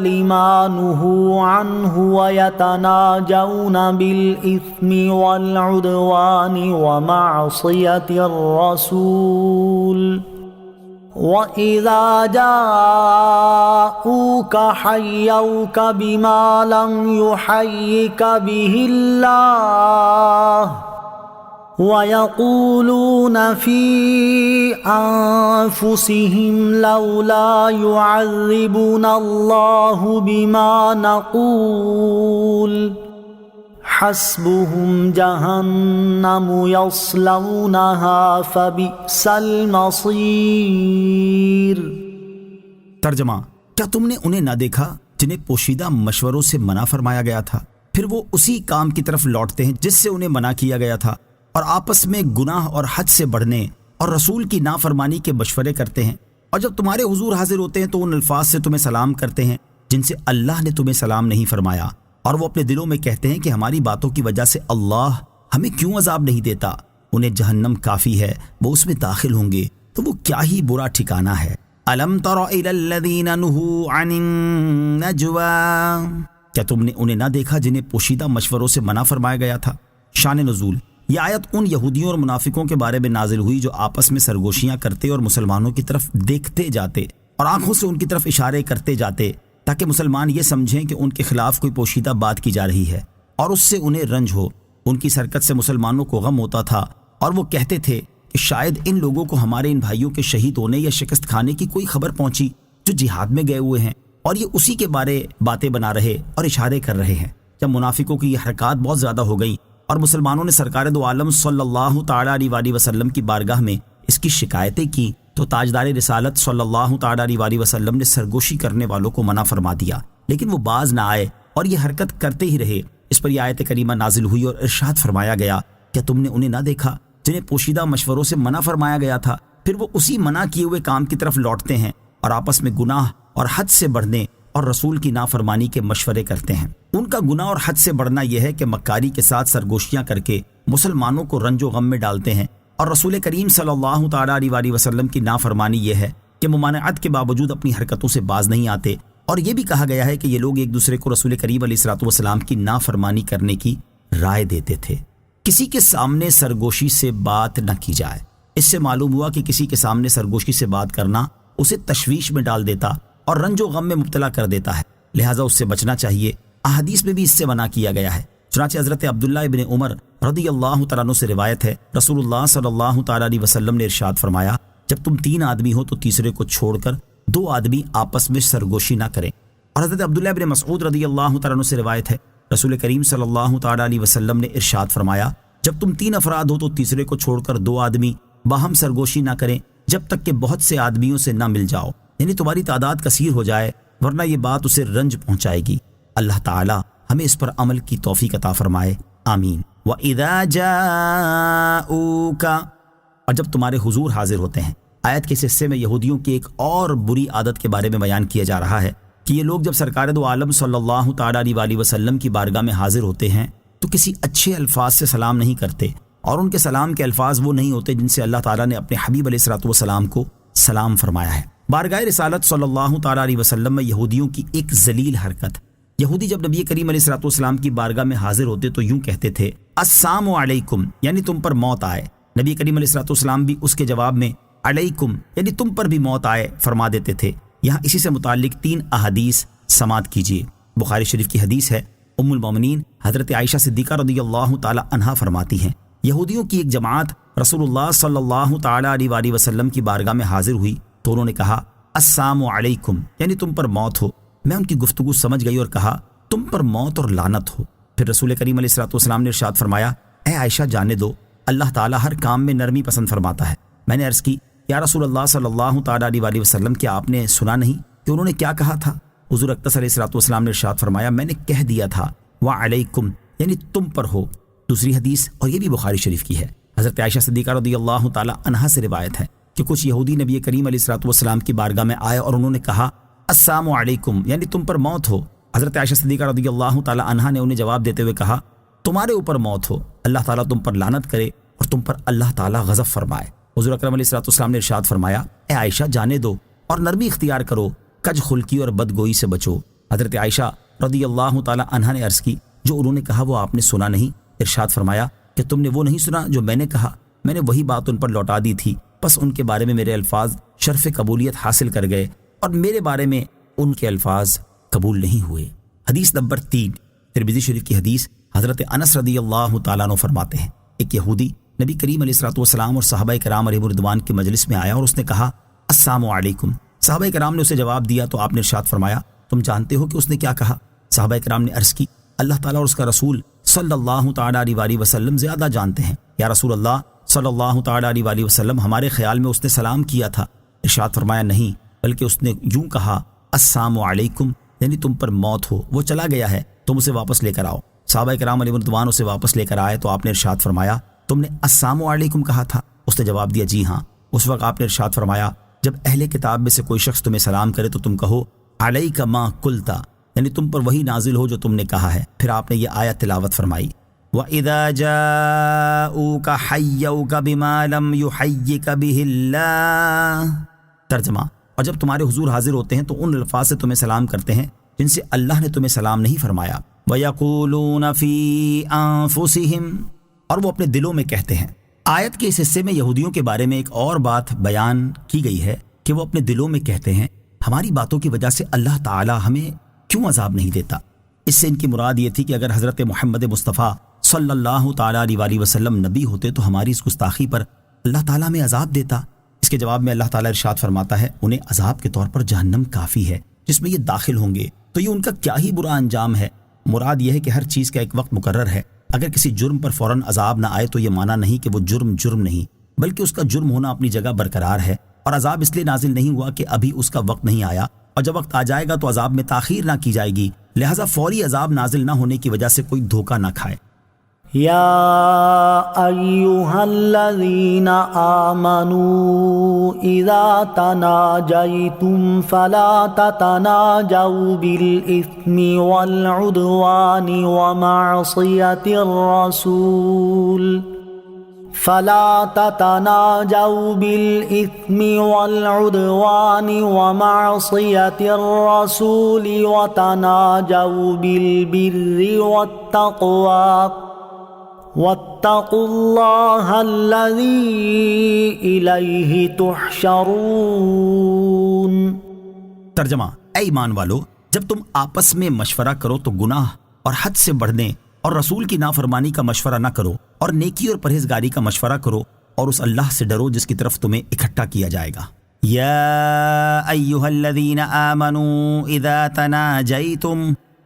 لِمَا نُهُوا عَنْهُ وَيَتَنَاجَوْنَ بِالْإِثْمِ وَالْعُدْوَانِ وَمَعْصِيَتِ الرَّسُولِ وَإِذَا جَاءُوكَ حَيَّوْكَ بِمَا لَمْ يُحَيِّكَ بِهِ اللَّهُ وَيَقُولُونَ فِي أَنفُسِهِمْ لَوْلَا يُعَذِّبُنَا اللَّهُ بِمَا نَقُولُ حَسْبُهُمْ جَهَنَّمُ يَصْلَوْنَهَا فَبِئْسَ الْمَصِيرُ۔ ترجمہ، کیا تم نے انہیں نہ دیکھا جنہیں پوشیدہ مشوروں سے منع فرمایا گیا تھا، پھر وہ اسی کام کی طرف لوٹتے ہیں جس سے انہیں منع کیا گیا تھا، اور آپس میں گناہ اور حد سے بڑھنے اور رسول کی نافرمانی کے مشورے کرتے ہیں، اور جب تمہارے حضور حاضر ہوتے ہیں تو ان الفاظ سے تمہیں سلام کرتے ہیں جن سے اللہ نے تمہیں سلام نہیں فرمایا، اور وہ اپنے دلوں میں کہتے ہیں کہ ہماری باتوں کی وجہ سے اللہ ہمیں کیوں عذاب نہیں دیتا، انہیں جہنم کافی ہے، وہ اس میں داخل ہوں گے تو وہ کیا ہی برا ٹھکانہ ہے۔ الم تر الی الذین نہوا عن النجوی، کیا تم نے انہیں نہ دیکھا جنہیں پوشیدہ مشوروں سے منع فرمایا گیا تھا؟ شان نزول: یہ آیت ان یہودیوں اور منافقوں کے بارے میں نازل ہوئی جو آپس میں سرگوشیاں کرتے اور مسلمانوں کی طرف دیکھتے جاتے اور آنکھوں سے ان کی طرف اشارے کرتے جاتے تاکہ مسلمان یہ سمجھیں کہ ان کے خلاف کوئی پوشیدہ بات کی جا رہی ہے اور اس سے انہیں رنج ہو۔ ان کی حرکت سے مسلمانوں کو غم ہوتا تھا اور وہ کہتے تھے کہ شاید ان لوگوں کو ہمارے ان بھائیوں کے شہید ہونے یا شکست کھانے کی کوئی خبر پہنچی جو جہاد میں گئے ہوئے ہیں، اور یہ اسی کے بارے باتیں بنا رہے اور اشارے کر رہے ہیں۔ جب منافقوں کی یہ حرکات بہت زیادہ ہو گئی اور مسلمانوں نے سرکار دو عالم صلی اللہ تعالیٰ علیہ وسلم کی بارگاہ میں اس کی شکایتیں کی تو تاجدار رسالت صلی اللہ تعالیٰ علیہ وسلم نے سرگوشی کرنے والوں کو منع فرما دیا، لیکن وہ باز نہ آئے اور یہ حرکت کرتے ہی رہے۔ اس پر یہ آیت کریمہ نازل ہوئی اور ارشاد فرمایا گیا، کیا تم نے انہیں نہ دیکھا جنہیں پوشیدہ مشوروں سے منع فرمایا گیا تھا، پھر وہ اسی منع کیے ہوئے کام کی طرف لوٹتے ہیں اور آپس میں گناہ اور حد سے بڑھنے اور رسول کی نافرمانی کے مشورے کرتے ہیں۔ ان کا گناہ اور حد سے بڑھنا یہ ہے کہ مکاری کے ساتھ سرگوشیاں کر کے مسلمانوں کو رنج و غم میں ڈالتے ہیں، اور رسول کریم صلی اللہ تعالیٰ علیہ وسلم کی نافرمانی یہ ہے کہ ممانعت کے باوجود اپنی حرکتوں سے باز نہیں آتے۔ اور یہ بھی کہا گیا ہے کہ یہ لوگ ایک دوسرے کو رسول کریم علیہ السلام کی نافرمانی کرنے کی رائے دیتے تھے۔ کسی کے سامنے سرگوشی سے بات نہ کی جائے۔ اس سے معلوم ہوا کہ کسی کے سامنے سرگوشی سے بات کرنا اسے تشویش میں ڈال دیتا اور رنج و غم میں مبتلا کر دیتا ہے، لہٰذا اس سے بچنا چاہیے۔ احادیث میں بھی اس سے منع کیا گیا ہے۔ چنانچہ حضرت عبداللہ ابن عمر رضی اللہ تعالیٰ عنہ سے روایت ہے، رسول اللہ صلی اللہ تعالیٰ علیہ وسلم نے ارشاد فرمایا، جب تم 3 آدمی ہو تو تیسرے کو چھوڑ کر 2 آدمی آپس میں سرگوشی نہ کریں۔ اور حضرت عبداللہ ابن مسعود رضی اللہ تعالیٰ عنہ سے روایت ہے، رسول کریم صلی اللہ تعالیٰ علیہ وسلم نے ارشاد فرمایا، جب تم 3 افراد ہو تو تیسرے کو چھوڑ کر 2 آدمی باہم سرگوشی نہ کریں جب تک کہ بہت سے آدمیوں سے نہ مل جاؤ، یعنی تمہاری تعداد کثیر ہو جائے، ورنہ یہ بات اسے رنج پہنچائے گی۔ اللہ تعالی ہمیں اس پر عمل کی توفیق عطا فرمائے، آمین۔ وَإِذَا جَاءُوكَ، اور جب تمہارے حضور حاضر ہوتے ہیں۔ آیت کے اس حصے میں یہودیوں کی ایک اور بری عادت کے بارے میں بیان کیا جا رہا ہے کہ یہ لوگ جب سرکار دو عالم صلی اللہ تعالیٰ علیہ وسلم کی بارگاہ میں حاضر ہوتے ہیں تو کسی اچھے الفاظ سے سلام نہیں کرتے، اور ان کے سلام کے الفاظ وہ نہیں ہوتے جن سے اللہ تعالیٰ نے اپنے حبیب علیہ السلام کو سلام فرمایا ہے۔ بارگاہ رسالت صلی اللہ تعالیٰ علیہ وسلم میں یہودیوں کی ایک ذلیل حرکت۔ یہودی جب نبی کریم علیہ السلام کی بارگاہ میں حاضر ہوتے تو یوں کہتے تھے، السلام علیکم، یعنی تم پر موت آئے۔ نبی کریم علیہ السلام بھی اس کے جواب میں علیکم، یعنی تم پر بھی موت آئے فرما دیتے تھے۔ یہاں اسی سے متعلق 3 احادیث سماعت کیجیے۔ بخاری شریف کی حدیث ہے، ام المومنین حضرت عائشہ صدیقہ رضی اللہ تعالی عنہا فرماتی ہیں، یہودیوں کی ایک جماعت رسول اللہ صلی اللہ تعالی علیہ وسلم کی بارگاہ میں حاضر ہوئی تو انہوں نے کہا، السلام علیکم، یعنی تم پر موت ہو۔ میں ان کی گفتگو سمجھ گئی اور کہا، تم پر موت اور لعنت ہو۔ پھر رسول کریم علیہ السلام نے ارشاد فرمایا، اے عائشہ جانے دو، اللہ تعالیٰ ہر کام میں نرمی پسند فرماتا ہے۔ میں نے عرض کی، یا رسول اللہ صلی اللہ تعالیٰ علیہ وسلم، کیا آپ نے سنا نہیں کہ انہوں نے کیا کہا تھا؟ حضور اقدس علیہ السلام نے ارشاد فرمایا، میں نے کہہ دیا تھا، وعلیکم، یعنی تم پر ہو۔ دوسری حدیث، اور یہ بھی بخاری شریف کی ہے، حضرت عائشہ صدیقہ رضی اللہ تعالیٰ عنہا سے روایت ہے کہ کچھ یہودی نبی کریم علیہ السلام کی بارگاہ میں آئے اور انہوں نے کہا، السلام علیکم، یعنی تم پر موت ہو۔ حضرت عائشہ صدیقہ رضی اللہ تعالیٰ عنہا نے انہیں جواب دیتے ہوئے کہا، تمہارے اوپر موت ہو، اللہ تعالیٰ تم پر لعنت کرے اور تم پر اللہ تعالیٰ غضب فرمائے۔ حضور اکرم علیہ السلام نے ارشاد فرمایا، اے عائشہ جانے دو اور نرمی اختیار کرو، کج خلقی اور بدگوئی سے بچو۔ حضرت عائشہ رضی اللہ تعالیٰ عنہا نے عرض کی، جو انہوں نے کہا وہ آپ نے سنا نہیں؟ ارشاد فرمایا کہ تم نے وہ نہیں سنا جو میں نے کہا، میں نے وہی بات ان پر لوٹا دی تھی، بس ان کے بارے میں میرے الفاظ شرف قبولیت حاصل کر گئے اور میرے بارے میں ان کے الفاظ قبول نہیں ہوئے۔ حدیث نمبر 3، ترمذی شریف کی حدیث، حضرت انس رضی اللہ تعالیٰ عنہ فرماتے ہیں، ایک یہودی نبی کریم علیہ السلام اور صحابہ کرام علیہم الرضوان کی مجلس میں آیا اور اس نے کہا، السلام علیکم۔ صحابہ کرام نے اسے جواب دیا تو آپ نے ارشاد فرمایا، تم جانتے ہو کہ اس نے کیا کہا؟ صحابہ کرام نے عرض کی، اللہ تعالیٰ اور اس کا رسول صلی اللہ تعالیٰ علیہ وسلم زیادہ جانتے ہیں۔ یا رسول اللہ صلی اللہ تعالیٰ علیہ وسلم، ہمارے خیال میں اس نے سلام کیا تھا۔ ارشاد فرمایا، نہیں، بلکہ اس نے یوں کہا، السلام علیکم، یعنی تم پر موت ہو، وہ چلا گیا ہے، تم اسے واپس لے کر آؤ۔ صحابہ کرام علیہ الرضوان اسے واپس لے کر آئے تو آپ نے ارشاد فرمایا، تم نے السلام علیکم کہا تھا؟ اس نے جواب دیا، جی ہاں۔ اس وقت آپ نے ارشاد فرمایا، جب اہل کتاب میں سے کوئی شخص تمہیں سلام کرے تو تم کہو، علیک ما قلتا، یعنی تم پر وہی نازل ہو جو تم نے کہا ہے۔ پھر آپ نے یہ آیت تلاوت فرمائی، وَإِذَا جَاءُوكَ حَيَّوْكَ بِمَا لَمْ يُحَيِّكَ بِهِ اللَّهُ۔ ترجمہ، اور جب تمہارے حضور حاضر ہوتے ہیں تو ان الفاظ سے تمہیں سلام کرتے ہیں جن سے اللہ نے تمہیں سلام نہیں فرمایا۔ وَيَقُولُونَ فِي أَنفُسِهِمْ، اور وہ اپنے دلوں میں کہتے ہیں۔ آیت کے اس حصے میں یہودیوں کے بارے میں ایک اور بات بیان کی گئی ہے کہ وہ اپنے دلوں میں کہتے ہیں ہماری باتوں کی وجہ سے اللہ تعالی ہمیں کیوں عذاب نہیں دیتا۔ اس سے ان کی مراد یہ تھی کہ اگر حضرت محمد مصطفیٰ صلی اللہ تعالیٰ علیہ وسلم نبی ہوتے تو ہماری اس گستاخی پر اللہ تعالیٰ ہمیں عذاب دیتا۔ اس کے جواب میں اللہ تعالیٰ ارشاد فرماتا ہے انہیں عذاب کے طور پر جہنم کافی ہے جس میں یہ داخل ہوں گے، تو یہ ان کا کیا ہی برا انجام ہے۔ مراد یہ ہے کہ ہر چیز کا ایک وقت مقرر ہے، اگر کسی جرم پر فوراً عذاب نہ آئے تو یہ معنی نہیں کہ وہ جرم نہیں، بلکہ اس کا جرم ہونا اپنی جگہ برقرار ہے، اور عذاب اس لیے نازل نہیں ہوا کہ ابھی اس کا وقت نہیں آیا، اور جب وقت آ جائے گا تو عذاب میں تاخیر نہ کی جائے گی، لہٰذا فوری عذاب نازل نہ ہونے کی وجہ سے کوئی دھوکہ نہ کھائے۔ یا ایہا الذین آمنوا اذا تناجیتم فلا تتناجوا بالاثم والعدوان ومعصیۃ الرسول وتناجوا بالبر والتقوى واتقوا اللہ الذی الیہ تحشرون۔ ترجمہ، اے ایمان والو، جب تم آپس میں مشورہ کرو تو گناہ اور حد سے بڑھنے اور رسول کی نافرمانی کا مشورہ نہ کرو، اور نیکی اور پرہیزگاری کا مشورہ کرو، اور اس اللہ سے ڈرو جس کی طرف تمہیں اکٹھا کیا جائے گا۔ یا ایھا الذین آمنوا اذا تناجیتم،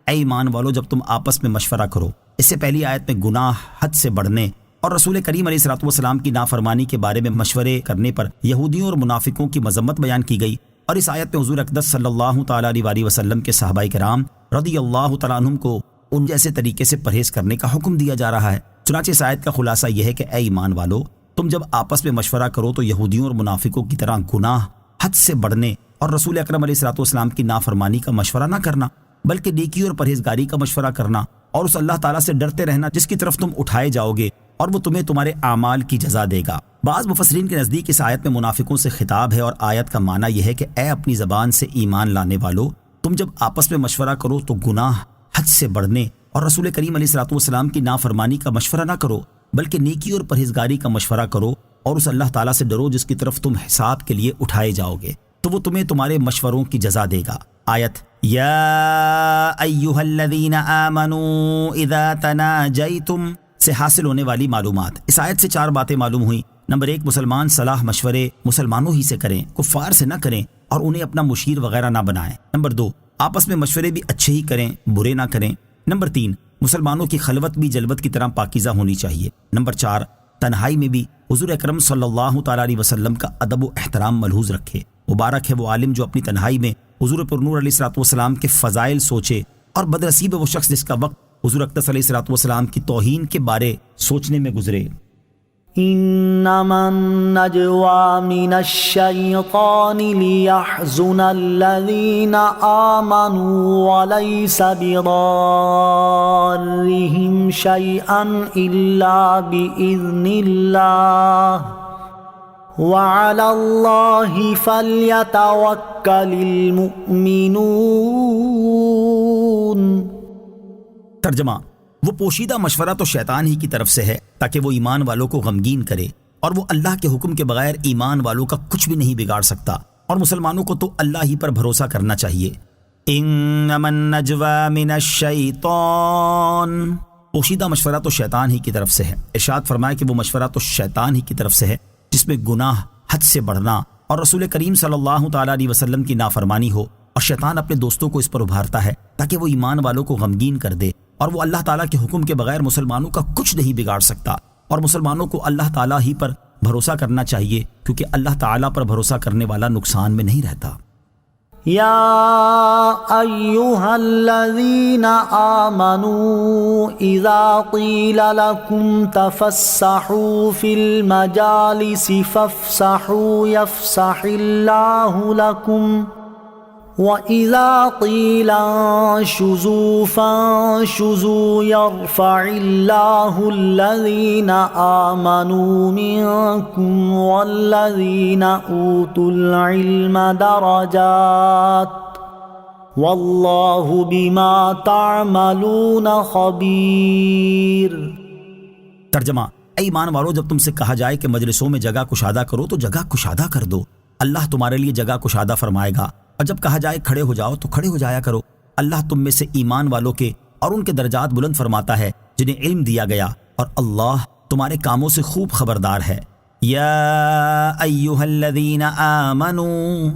اے ایمان والو جب تم آپس میں مشورہ کرو۔ اس سے پہلی آیت میں گناہ، حد سے بڑھنے اور رسول کریم علیہ الصلوۃ والسلام کی نافرمانی کے بارے میں مشورے کرنے پر یہودیوں اور منافقوں کی مذمت بیان کی گئی، اور اس آیت میں حضور اقدس صلی اللہ تعالیٰ علیہ وسلم کے صحابہ کرام رضی اللہ تعالیٰ عنہم کو ان جیسے طریقے سے پرہیز کرنے کا حکم دیا جا رہا ہے۔ چنانچہ اس آیت کا خلاصہ یہ ہے کہ اے ایمان والو، تم جب آپس میں مشورہ کرو تو یہودیوں اور منافقوں کی طرح گناہ، حد سے بڑھنے اور رسول اکرم علیہ الصلوۃ والسلام کی نافرمانی کا مشورہ نہ کرنا، بلکہ نیکی اور پرہیزگاری کا مشورہ کرنا، اور اس اللہ تعالیٰ سے ڈرتے رہنا جس کی طرف تم اٹھائے جاؤ گے، اور وہ تمہیں تمہارے اعمال کی جزا دے گا۔ بعض مفسرین کے نزدیک اس آیت میں منافقوں سے خطاب ہے، اور آیت کا معنی یہ ہے کہ اے اپنی زبان سے ایمان لانے والو، تم جب آپس میں مشورہ کرو تو گناہ، حد سے بڑھنے اور رسول کریم علیہ الصلوۃ والسلام کی نافرمانی کا مشورہ نہ کرو، بلکہ نیکی اور پرہیزگاری کا مشورہ کرو، اور اس اللہ تعالیٰ سے ڈرو جس کی طرف تم حساب کے لیے اٹھائے جاؤ گے، تو وہ تمہیں تمہارے مشوروں کی جزا دے گا۔ آیت یا ایھا الذین آمنوا اذا تناجیتم سے حاصل ہونے والی معلومات۔ اس آیت سے 4 باتیں معلوم ہوئیں۔ نمبر 1، مسلمان صلاح مشورے مسلمانوں ہی سے کریں، کفار سے نہ کریں اور انہیں اپنا مشیر وغیرہ نہ بنائیں۔ نمبر 2، آپس میں مشورے بھی اچھے ہی کریں، برے نہ کریں۔ نمبر 3، مسلمانوں کی خلوت بھی جلوت کی طرح پاکیزہ ہونی چاہیے۔ نمبر 4، تنہائی میں بھی حضور اکرم صلی اللہ تعالیٰ علیہ وسلم کا ادب و احترام ملحوظ رکھے۔ مبارک ہے وہ عالم جو اپنی تنہائی میں حضور پر نور علیہ الصلوۃ والسلام کے فضائل سوچے، اور بدنصیب ہے وہ شخص جس کا وقت حضور اقدس علیہ الصلوۃ والسلام کی توہین کے بارے سوچنے میں گزرے۔ انما النجوى من الشيطان ليحزن الذين آمنوا وليس بضارهم شيئا إلا بإذن الله وعلى الله فليتوكل المؤمنون۔ ترجمہ، وہ پوشیدہ مشورہ تو شیطان ہی کی طرف سے ہے تاکہ وہ ایمان والوں کو غمگین کرے، اور وہ اللہ کے حکم کے بغیر ایمان والوں کا کچھ بھی نہیں بگاڑ سکتا، اور مسلمانوں کو تو اللہ ہی پر بھروسہ کرنا چاہیے۔ انما النجوى من الشیطان، پوشیدہ مشورہ تو شیطان ہی کی طرف سے ہے۔ ارشاد فرمایا کہ وہ مشورہ تو شیطان ہی کی طرف سے ہے جس میں گناہ، حد سے بڑھنا اور رسول کریم صلی اللہ تعالیٰ علیہ وسلم کی نافرمانی ہو، اور شیطان اپنے دوستوں کو اس پر ابھارتا ہے تاکہ وہ ایمان والوں کو غمگین کر دے، اور وہ اللہ تعالیٰ کے حکم کے بغیر مسلمانوں کا کچھ نہیں بگاڑ سکتا، اور مسلمانوں کو اللہ تعالیٰ ہی پر بھروسہ کرنا چاہیے، کیونکہ اللہ تعالیٰ پر بھروسہ کرنے والا نقصان میں نہیں رہتا۔ یا ایھا الذین آمنوا اذا قیل لکم تفسحوا فی المجالس فافسحوا یفسح اللہ لکم وَإِذَا قِيلَ انشُزُوا فَانشُزُوا يَرْفَعِ اللَّهُ الَّذِينَ آمَنُوا مِنكُمْ وَالَّذِينَ أُوتُوا الْعِلْمَ دَرَجَاتٍ وَاللَّهُ بِمَا تَعْمَلُونَ خَبِيرٌ۔ ترجمہ: اے ایمان والو، جب تم سے کہا جائے کہ مجلسوں میں جگہ کشادہ کرو تو جگہ کشادہ کر دو، اللہ تمہارے لیے جگہ کشادہ فرمائے گا، اور جب کہا جائے کھڑے ہو جاؤ تو کھڑے ہو جایا کرو، اللہ تم میں سے ایمان والوں کے اور ان کے درجات بلند فرماتا ہے جنہیں علم دیا گیا، اور اللہ تمہارے کاموں سے خوب خبردار ہے۔ یا ایھا الذین آمنوا،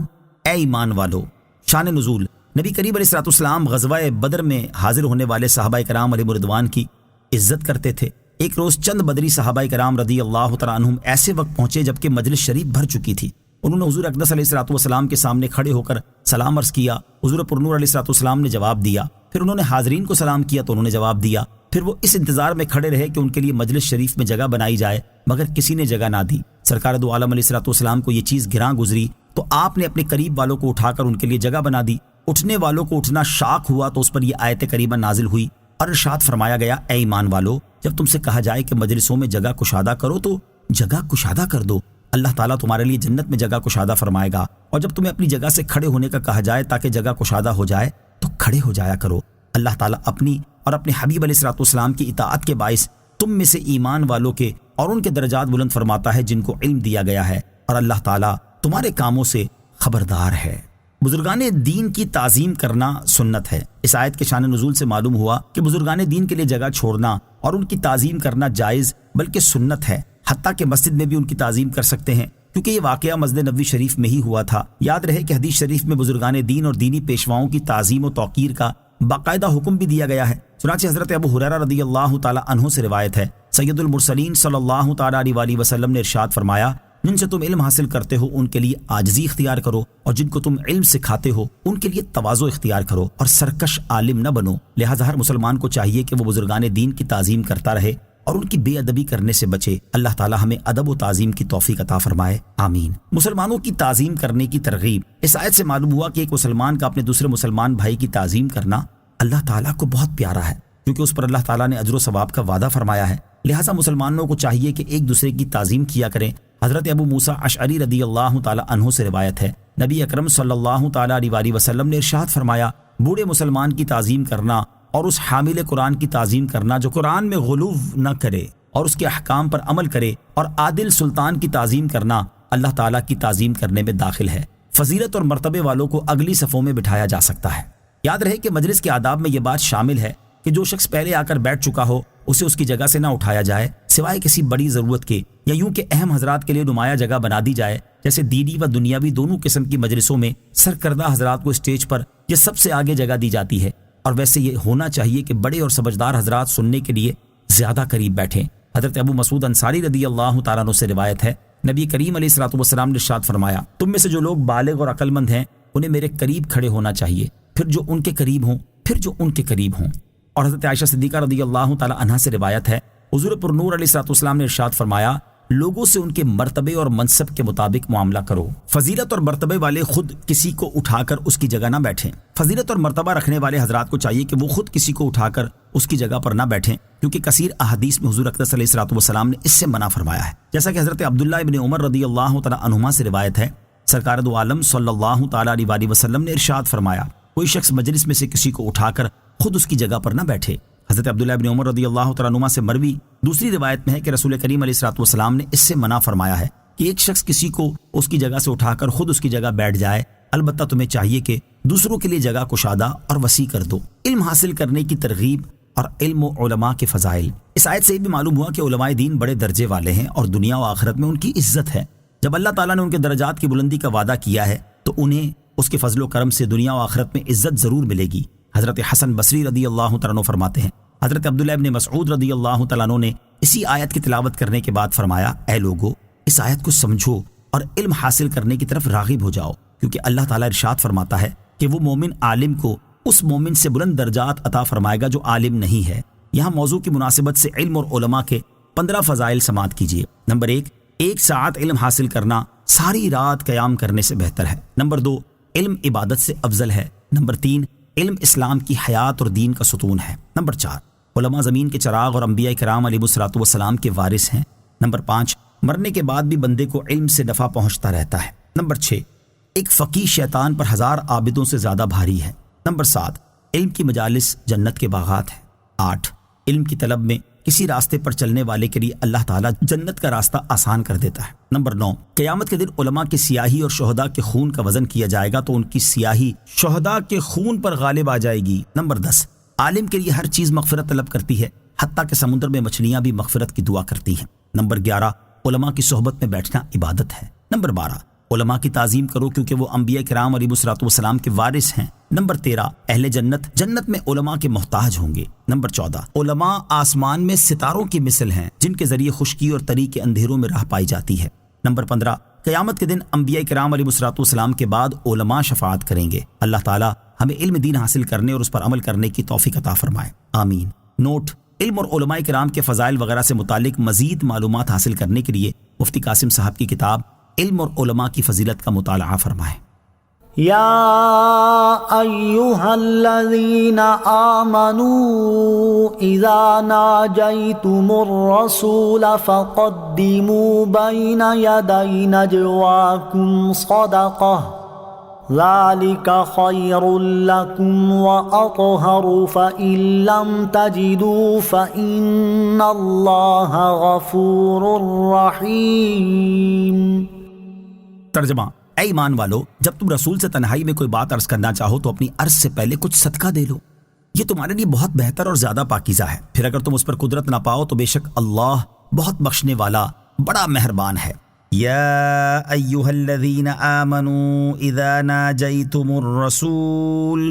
اے ایمان والو۔ شان نزول: نبی کریم علیہ الصلوۃ والسلام غزوہ بدر میں حاضر ہونے والے صحابہ کرام علیہ رضوان کی عزت کرتے تھے۔ ایک روز چند بدری صحابہ کرام رضی اللہ تعالیٰ عنہم ایسے وقت پہنچے جبکہ مجلس شریف بھر چکی تھی۔ انہوں نے حضور اقدس علیہ الصلوۃ والسلام کے سامنے کھڑے ہو کر سلام عرض کیا۔ حضور پرنور علیہ الصلوۃ والسلام نے جواب دیا، پھر انہوں نے حاضرین کو سلام کیا تو انہوں نے جواب دیا، پھر وہ اس انتظار میں کھڑے رہے کہ ان کے لیے مجلس شریف میں جگہ بنائی جائے، مگر کسی نے جگہ نہ دی۔ سرکار دو عالم علیہ الصلوۃ والسلام کو یہ چیز گراں گزری تو آپ نے اپنے قریب والوں کو اٹھا کر ان کے لیے جگہ بنا دی۔ اٹھنے والوں کو اٹھنا شاق ہوا تو اس پر یہ آیت کریمہ نازل ہوئی اور ارشاد فرمایا گیا، اے ایمان والو، جب تم سے کہا جائے کہ مجلسوں میں جگہ کشادہ کرو تو جگہ کشادہ کر دو، اللہ تعالیٰ تمہارے لیے جنت میں جگہ کشادہ فرمائے گا، اور جب تمہیں اپنی جگہ سے کھڑے ہونے کا کہا جائے تاکہ جگہ کشادہ ہو جائے تو کھڑے ہو جایا کرو۔ اللہ تعالیٰ اپنی اور اپنے حبیب علیہ الصلوۃ والسلام کی اطاعت کے باعث تم میں سے ایمان والوں کے اور ان کے درجات بلند فرماتا ہے جن کو علم دیا گیا ہے، اور اللہ تعالیٰ تمہارے کاموں سے خبردار ہے۔ بزرگان دین کی تعظیم کرنا سنت ہے۔ اس آیت کے شان نزول سے معلوم ہوا کہ بزرگان دین کے لیے جگہ چھوڑنا اور ان کی تعظیم کرنا جائز بلکہ سنت ہے، حتیٰ کہ مسجد میں بھی ان کی تعظیم کر سکتے ہیں، کیونکہ یہ واقعہ مسجد نبوی شریف میں ہی ہوا تھا۔ یاد رہے کہ حدیث شریف میں بزرگان دین اور دینی پیشواؤں کی تعظیم و توقیر کا باقاعدہ حکم بھی دیا گیا ہے۔ چنانچہ حضرت ابو ہریرہ رضی اللہ تعالی عنہ سے روایت ہے، سید المرسلین صلی اللہ تعالی علیہ وآلہ وسلم نے ارشاد فرمایا، جن سے تم علم حاصل کرتے ہو ان کے لیے عاجزی اختیار کرو، اور جن کو تم علم سکھاتے ہو ان کے لیے تواضع اختیار کرو، اور سرکش عالم نہ بنو۔ لہٰذا ہر مسلمان کو چاہیے کہ وہ بزرگان دین کی تعظیم کرتا رہے اور ان کی بے ادبی کرنے سے بچے۔ اللہ تعالی ہمیں ادب و تعظیم کی توفیق عطا فرمائے، آمین۔ مسلمانوں کی تعظیم کرنے کی ترغیب۔ اس آیت سے معلوم ہوا کہ ایک مسلمان کا اپنے دوسرے مسلمان بھائی کی تعظیم کرنا اللہ تعالیٰ کو بہت پیارا ہے، کیونکہ اس پر اللہ تعالیٰ نے اجر و ثواب کا وعدہ فرمایا ہے۔ لہٰذا مسلمانوں کو چاہیے کہ ایک دوسرے کی تعظیم کیا کریں۔ حضرت ابو موسیٰ اشعری رضی اللہ تعالی عنہ سے روایت ہے، نبی اکرم صلی اللہ تعالی علیہ وآلہ وسلم نے ارشاد فرمایا، بوڑھے مسلمان کی تعظیم کرنا اور اس حامل قرآن کی تعظیم کرنا جو قرآن میں غلو نہ کرے اور اس کے احکام پر عمل کرے، اور عادل سلطان کی تعظیم کرنا اللہ تعالیٰ کی تعظیم کرنے میں داخل ہے۔ فضیلت اور مرتبے والوں کو اگلی صفوں میں بٹھایا جا سکتا ہے۔ یاد رہے کہ مجلس کے آداب میں یہ بات شامل ہے کہ جو شخص پہلے آ کر بیٹھ چکا ہو اسے اس کی جگہ سے نہ اٹھایا جائے، سوائے کسی بڑی ضرورت کے، یا یوں کہ اہم حضرات کے لیے نمایاں جگہ بنا دی جائے، جیسے دینی و دنیاوی دونوں قسم کی مجلسوں میں سرکردہ حضرات کو اسٹیج پر یہ سب سے آگے جگہ دی جاتی ہے، اور ویسے یہ ہونا چاہیے کہ بڑے اور سمجھدار حضرات سننے کے لیے زیادہ قریب بیٹھیں۔ حضرت ابو مسعود انصاری رضی اللہ تعالیٰ عنہ سے روایت ہے، نبی کریم علیہ الصلوۃ والسلام نے ارشاد فرمایا، تم میں سے جو لوگ بالغ اور عقل مند ہیں انہیں میرے قریب کھڑے ہونا چاہیے، پھر جو ان کے قریب ہوں، پھر جو ان کے قریب ہوں۔ اور حضرت عائشہ صدیقہ رضی اللہ تعالی عنہا سے روایت ہے، حضور پرنور علیہ الصلوۃ والسلام نے ارشاد فرمایا، لوگوں سے ان کے مرتبے اور منصب کے مطابق معاملہ کرو۔ فضیلت اور مرتبے والے خود کسی کو اٹھا کر اس کی جگہ نہ بیٹھیں۔ فضیلت اور مرتبہ رکھنے والے حضرات کو چاہیے کہ وہ خود کسی کو اٹھا کر اس کی جگہ پر نہ بیٹھیں، کیونکہ کثیر احادیث میں حضور اقدس علیہ الصلوۃ والسلام نے اس سے منع فرمایا ہے، جیسا کہ حضرت عبداللہ ابن عمر رضی اللہ تعالی عنہما سے روایت ہے، سرکار دو عالم صلی اللہ تعالی علیہ وآلہ وسلم نے ارشاد فرمایا، کوئی شخص مجلس میں سے کسی کو اٹھا کر خود اس کی جگہ پر نہ بیٹھے۔ حضرت عبداللہ ابن عمر رضی اللہ تعالیٰ عنہما سے مروی دوسری روایت میں ہے کہ رسول کریم علیہ الصلوۃ والسلام نے اس سے منع فرمایا ہے کہ ایک شخص کسی کو اس کی جگہ سے اٹھا کر خود اس کی جگہ بیٹھ جائے، البتہ تمہیں چاہیے کہ دوسروں کے لیے جگہ کشادہ اور وسیع کر دو۔ علم حاصل کرنے کی ترغیب اور علم و علماء کے فضائل۔ اس آیت سے یہ بھی معلوم ہوا کہ علماء دین بڑے درجے والے ہیں اور دنیا و آخرت میں ان کی عزت ہے۔ جب اللہ تعالیٰ نے ان کے درجات کی بلندی کا وعدہ کیا ہے تو انہیں اس کے فضل و کرم سے دنیا و آخرت میں عزت ضرور ملے گی۔ حضرت حسن بصری رضی اللہ تعالیٰ عنہ فرماتے ہیں، حضرت عبداللہ ابن مسعود رضی اللہ تعالیٰ عنہ نے اسی آیت کی تلاوت کرنے کے بعد فرمایا، اے لوگو، اس آیت کو سمجھو اور علم حاصل کرنے کی طرف راغب ہو جاؤ، کیونکہ اللہ تعالیٰ ارشاد فرماتا ہے کہ وہ مومن عالم کو اس مومن سے بلند درجات عطا فرمائے گا جو عالم نہیں ہے۔ یہاں موضوع کی مناسبت سے علم اور علماء کے 15 فضائل سماعت کیجیے۔ نمبر 1، 1 ساعت علم حاصل کرنا ساری رات قیام کرنے سے بہتر ہے۔ نمبر 2، علم عبادت سے افضل ہے۔ نمبر 3، علم اسلام کی حیات اور دین کا ستون ہے۔ نمبر 4، علماء زمین کے چراغ اور انبیاء کرام علیہ الصلوۃ والسلام کے وارث ہیں۔ نمبر 5، مرنے کے بعد بھی بندے کو علم سے نفع پہنچتا رہتا ہے۔ نمبر 6، ایک فقیہ شیطان پر 1000 عابدوں سے زیادہ بھاری ہے۔ نمبر 7، علم کی مجالس جنت کے باغات ہیں۔ 8، علم کی طلب میں کسی راستے پر چلنے والے کے لیے اللہ تعالیٰ جنت کا راستہ آسان کر دیتا ہے۔ نمبر 9، قیامت کے دن علماء کی سیاہی اور شہداء کے خون کا وزن کیا جائے گا تو ان کی سیاہی شہداء کے خون پر غالب آ جائے گی۔ نمبر 10، عالم کے لیے ہر چیز مغفرت طلب کرتی ہے، حتیٰ کہ سمندر میں مچھلیاں بھی مغفرت کی دعا کرتی ہیں۔ نمبر 11، علماء کی صحبت میں بیٹھنا عبادت ہے۔ نمبر 12، علماء کی تعظیم کرو کیونکہ وہ انبیاء کرام علیہ الصلوۃ والسلام کے وارث ہیں۔ نمبر 13، اہل جنت میں علماء کے محتاج ہوں گے۔ نمبر 14، علماء آسمان میں ستاروں کی مثل ہیں جن کے ذریعے خشکی اور تری کے اندھیروں میں راہ پائی جاتی ہے۔ نمبر 15، قیامت کے دن انبیاء کرام علیہ الصلوۃ والسلام کے بعد علماء شفاعت کریں گے۔ اللہ تعالیٰ ہمیں علم دین حاصل کرنے اور اس پر عمل کرنے کی توفیق عطا فرمائے، آمین۔ نوٹ: علم اور علماء کرام کے فضائل وغیرہ سے متعلق مزید معلومات حاصل کرنے کے لیے مفتی قاسم صاحب کی کتاب علم اور علماء کی فضیلت کا مطالعہ فرمائیں۔ یا ایہا الذین آمنوا اذا ناجیتم الرسول فقدموا بین یدی نجواکم صدقہ ذلك خير لكم وأطهر فإن لم تجدوا فإن الله غفور رحيم۔ ترجمہ: اے ایمان والو، جب تم رسول سے تنہائی میں کوئی بات عرض کرنا چاہو تو اپنی عرض سے پہلے کچھ صدقہ دے لو، یہ تمہارے لیے بہت بہتر اور زیادہ پاکیزہ ہے۔ پھر اگر تم اس پر قدرت نہ پاؤ تو بے شک اللہ بہت بخشنے والا بڑا مہربان ہے۔ یا ایہا الذین آمنوا اذا ناجیتم الرسول،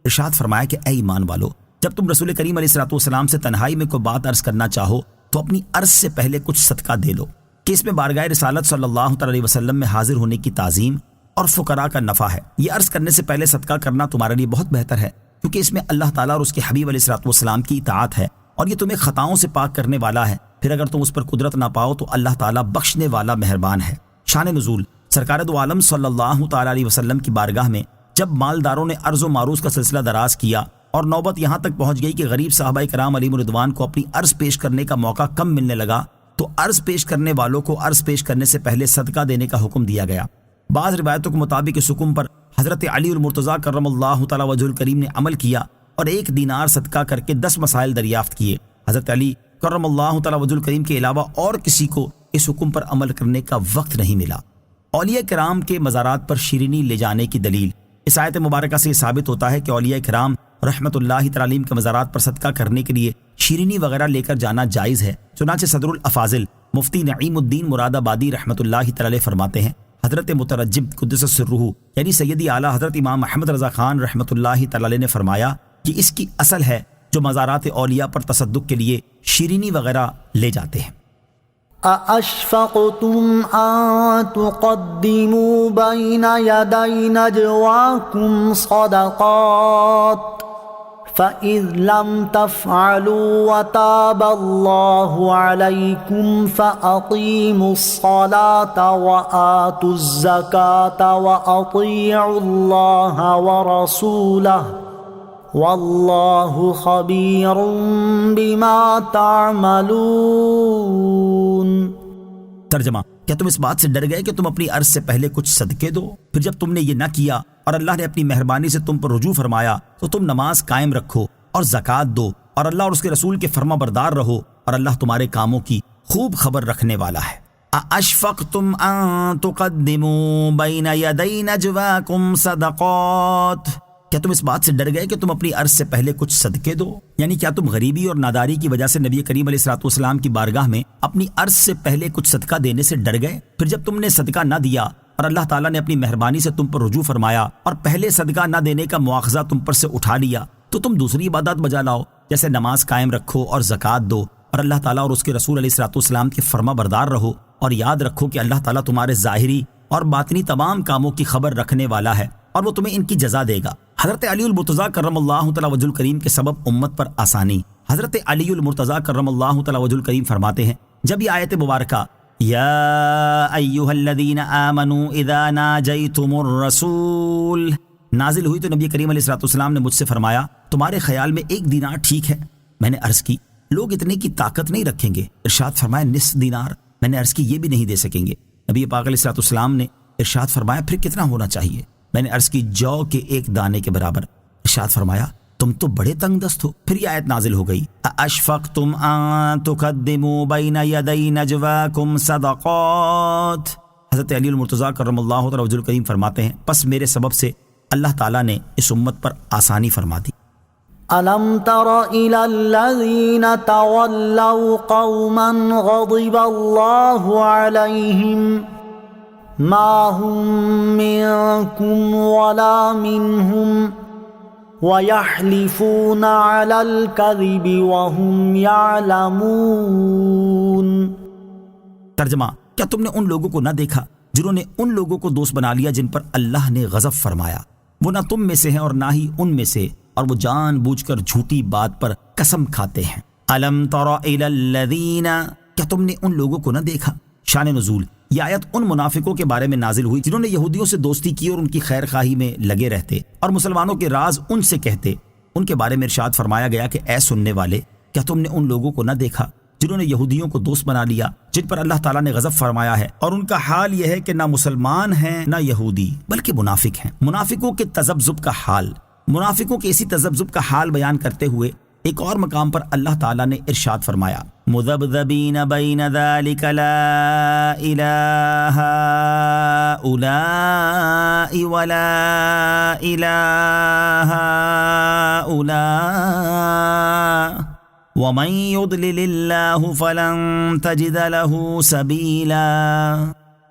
ارشاد فرمایا کہ اے ایمان والو، جب تم رسول کریم علیہ الصلوۃ والسلام سے تنہائی میں کوئی بات عرض کرنا چاہو تو اپنی عرض سے پہلے کچھ صدقہ دے لو، کہ اس میں بارگاہ رسالت صلی اللہ علیہ وسلم میں حاضر ہونے کی تعظیم اور فقراء کا نفع ہے۔ یہ عرض کرنے سے پہلے صدقہ کرنا تمہارے لیے بہت بہتر ہے، کیونکہ اس میں اللہ تعالیٰ اور اس کے حبیب علیہ الصلوۃ والسلام کی اطاعت ہے اور یہ تمہیں خطاؤں سے پاک کرنے والا ہے۔ پھر اگر تم اس پر قدرت نہ پاؤ تو اللہ تعالیٰ بخشنے والا مہربان ہے۔ شان نزول: سرکار دو عالم صلی اللہ تعالیٰ علیہ وسلم کی بارگاہ میں جب مالداروں نے عرض و معروض کا سلسلہ دراز کیا اور نوبت یہاں تک پہنچ گئی کہ غریب صحابہ کرام علیہم رضوان کو اپنی عرض پیش کرنے کا موقع کم ملنے لگا، تو عرض پیش کرنے والوں کو عرض پیش کرنے سے پہلے صدقہ دینے کا حکم دیا گیا۔ بعض روایتوں کے مطابق اس حکم پر حضرت علی المرتضیٰ کرم اللہ تعالیٰ وجہ الکریم نے عمل کیا اور 1 دینار صدقہ کر کے 10 مسائل دریافت کیے۔ حضرت علی کرم اللہ تعالیٰ وجہ الکریم کے علاوہ اور کسی کو اس حکم پر عمل کرنے کا وقت نہیں ملا۔ اولیاء کرام کے مزارات پر شیرینی لے جانے کی دلیل: اس آیت مبارکہ سے یہ ثابت ہوتا ہے کہ اولیاء کرام رحمت اللہ تعالیٰ علیہم کے مزارات پر صدقہ کرنے کے لیے شیرینی وغیرہ لے کر جانا جائز ہے۔ چنانچہ صدر الافاضل مفتی نعیم الدین مراد آبادی رحمت اللہ تعالیٰ علیہ فرماتے ہیں، حضرت مترجم قدس سرہ یعنی سیدی اعلیٰ حضرت امام محمد رضا خان رحمت اللہ تعالیٰ علیہ نے فرمایا کہ اس کی اصل ہے جو مزارات اولیاء پر تصدق کے لیے شیرینی وغیرہ لے جاتے ہیں۔ أَأَشْفَقْتُمْ أَن تُقَدِّمُوا بَيْنَ يَدَيْ نَجْوَاكُمْ صَدَقَاتٍ فَإِذْ لَمْ تَفْعَلُوا وَتَابَ اللَّهُ عَلَيْكُمْ فَأَقِيمُوا الصَّلَاةَ وَآتُوا الزَّكَاةَ وَأَطِيعُوا اللَّهَ وَرَسُولَهُ واللہ خبیر بما تعملون۔ ترجمہ: کیا تم اس بات سے ڈر گئے کہ تم اپنی عرض سے پہلے کچھ صدقے دو؟ پھر جب تم نے یہ نہ کیا اور اللہ نے اپنی مہربانی سے تم پر رجوع فرمایا تو تم نماز قائم رکھو اور زکوٰۃ دو اور اللہ اور اس کے رسول کے فرما بردار رہو، اور اللہ تمہارے کاموں کی خوب خبر رکھنے والا ہے۔ اَأَشْفَقْتُمْ أَن تُقَدِّمُوا بَيْنَ يَدَيْ نَجْوَاكُمْ صَدَقَاتٍ، کیا تم اس بات سے ڈر گئے کہ تم اپنی عرض سے پہلے کچھ صدقے دو؟ یعنی کیا تم غریبی اور ناداری کی وجہ سے نبی کریم علیہ الصلوۃ والسلام کی بارگاہ میں اپنی عرض سے پہلے کچھ صدقہ دینے سے ڈر گئے؟ پھر جب تم نے صدقہ نہ دیا اور اللہ تعالیٰ نے اپنی مہربانی سے تم پر رجوع فرمایا اور پہلے صدقہ نہ دینے کا مواخذہ تم پر سے اٹھا لیا تو تم دوسری عبادات بجا لاؤ، جیسے نماز قائم رکھو اور زکوٰۃ دو اور اللہ تعالیٰ اور اس کے رسول علیہ الصلوۃ والسلام کے فرما بردار رہو، اور یاد رکھو کہ اللہ تعالیٰ تمہارے ظاہری اور باطنی تمام کاموں کی خبر رکھنے والا ہے اور وہ تمہیں ان کی جزا دے گا۔ حضرت علی المرتضیٰ کرم اللہ تعالیٰ وجہ الکریم کے سبب امت پر آسانی۔ حضرت علی المرتضیٰ کرم اللہ تعالیٰ وجہ الکریم فرماتے ہیں، جب یہ آیت مبارکہ یا ایھا الذین آمنوا اذا ناجیتم الرسول نازل ہوئی تو نبی کریم علیہ الصلوۃ والسلام نے مجھ سے فرمایا تمہارے خیال میں 1 دینار ٹھیک ہے؟ میں نے عرض کی لوگ اتنے کی طاقت نہیں رکھیں گے۔ ارشاد فرمایا نصف دینار۔ میں نے عرض کی یہ بھی نہیں دے سکیں گے۔ نبی پاک علیہ الصلوۃ والسلام نے ارشاد فرمایا پھر کتنا ہونا چاہیے؟ میں نے عرض کی جو کے 1 دانے کے برابر۔ ارشاد فرمایا تم تو بڑے تنگ دست ہو۔ پھر یہ آیت نازل ہو گئی اشفقتم ان تقدموا بین یدی نجواکم صدقات۔ حضرت علی المرتضیٰ کرم اللہ وجہ الکریم فرماتے ہیں پس میرے سبب سے اللہ تعالیٰ نے اس امت پر آسانی فرما دی۔ ألم تر إلى الذين تولوا قوما غضب الله عليهم ما هم منكم ولا منهم ويحلفون على الكذب وهم يعلمون۔ ترجمہ کیا تم نے ان لوگوں کو نہ دیکھا جنہوں نے ان لوگوں کو دوست بنا لیا جن پر اللہ نے غضب فرمایا؟ وہ نہ تم میں سے ہیں اور نہ ہی ان میں سے، اور وہ جان بوجھ کر جھوٹی بات پر قسم کھاتے ہیں۔ الم تر الی الذین کیا تم نے ان لوگوں کو نہ دیکھا؟ شان نزول یہ آیت ان منافقوں کے بارے میں نازل ہوئی جنہوں نے یہودیوں سے دوستی کی اور ان کی خیر خواہی میں لگے رہتے اور مسلمانوں کے راز ان سے کہتے۔ ان کے بارے میں ارشاد فرمایا گیا کہ اے سننے والے کیا تم نے ان لوگوں کو نہ دیکھا جنہوں نے یہودیوں کو دوست بنا لیا جن پر اللہ تعالیٰ نے غضب فرمایا ہے، اور ان کا حال یہ ہے کہ نہ مسلمان ہیں نہ یہودی بلکہ منافق ہیں۔ منافقوں کے تذبذب کا حال، منافقوں کے اسی تذبذب کا حال بیان کرتے ہوئے ایک اور مقام پر اللہ تعالیٰ نے ارشاد فرمایا مذبذبین بین ذلک لا الہ ہؤلاء ولا الہ ہؤلاء ومن یضلل اللہ فلن تجد له سبیلا۔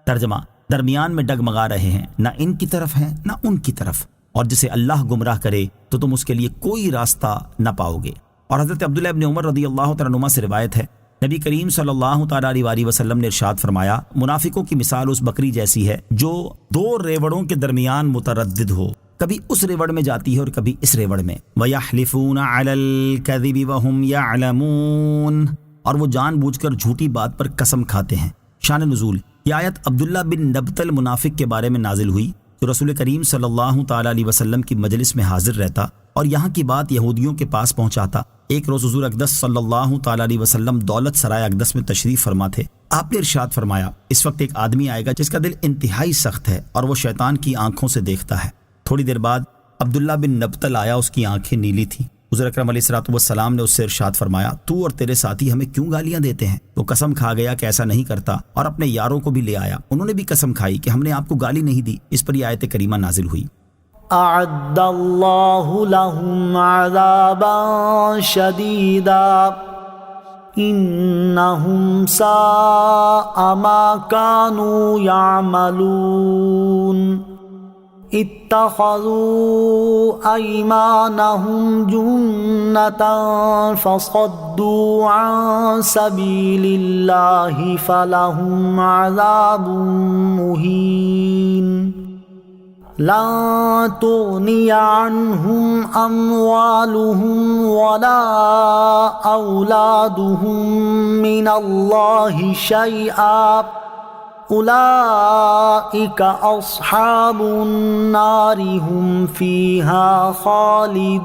ترجمہ درمیان میں ڈگمگا رہے ہیں، نہ ان کی طرف ہیں نہ ان کی طرف، اور جسے اللہ گمراہ کرے تو تم اس کے لیے کوئی راستہ نہ پاؤ گے۔ اور حضرت عبداللہ ابن عمر رضی اللہ تعالیٰ عنہما سے روایت ہے نبی کریم صلی اللہ تعالیٰ علیہ وسلم نے ارشاد فرمایا منافقوں کی مثال اس بکری جیسی ہے جو 2 ریوڑوں کے درمیان متردد ہو، کبھی اس ریوڑ میں جاتی ہے اور کبھی اس ریوڑ میں۔ وَيَحْلِفُونَ عَلَى الْكَذِبِ وَهُمْ يَعْلَمُونَ اور وہ جان بوجھ کر جھوٹی بات پر قسم کھاتے ہیں۔ شان نزول یہ آیت عبداللہ بن نبتل منافق کے بارے میں نازل ہوئی جو رسول کریم صلی اللہ تعالیٰ علیہ وسلم کی مجلس میں حاضر رہتا اور یہاں کی بات یہودیوں کے پاس پہنچاتا۔ ایک روز حضور اقدس صلی اللہ تعالیٰ علیہ وسلم دولت سرائے اقدس میں تشریف فرما تھے۔ آپ نے ارشاد فرمایا اس وقت ایک آدمی آئے گا جس کا دل انتہائی سخت ہے اور وہ شیطان کی آنکھوں سے دیکھتا ہے۔ تھوڑی دیر بعد عبداللہ بن نبتل آیا، اس کی آنکھیں نیلی تھیں۔ حضور اکرم علیہ الصلوۃ والسلام نے اس سے ارشاد فرمایا تو اور تیرے ساتھی ہمیں کیوں گالیاں دیتے ہیں؟ وہ قسم کھا گیا کہ ایسا نہیں کرتا اور اپنے یاروں کو بھی لے آیا، انہوں نے بھی قسم کھائی کہ ہم نے آپ کو گالی نہیں دی۔ اس پر یہ آیت کریمہ نازل ہوئی اعد اللہ لهم عذابا شدیدا انہم ساء ما كانوا يعملون اتخذوا ایمانہم جنتا فصدوا عن سبیل اللہ فلہم عذاب مہین لن تغنی عنہم اموالہم ولا اولادہم من اللہ شیئا اولئک اصحاب النار ہم فیہا خالدون۔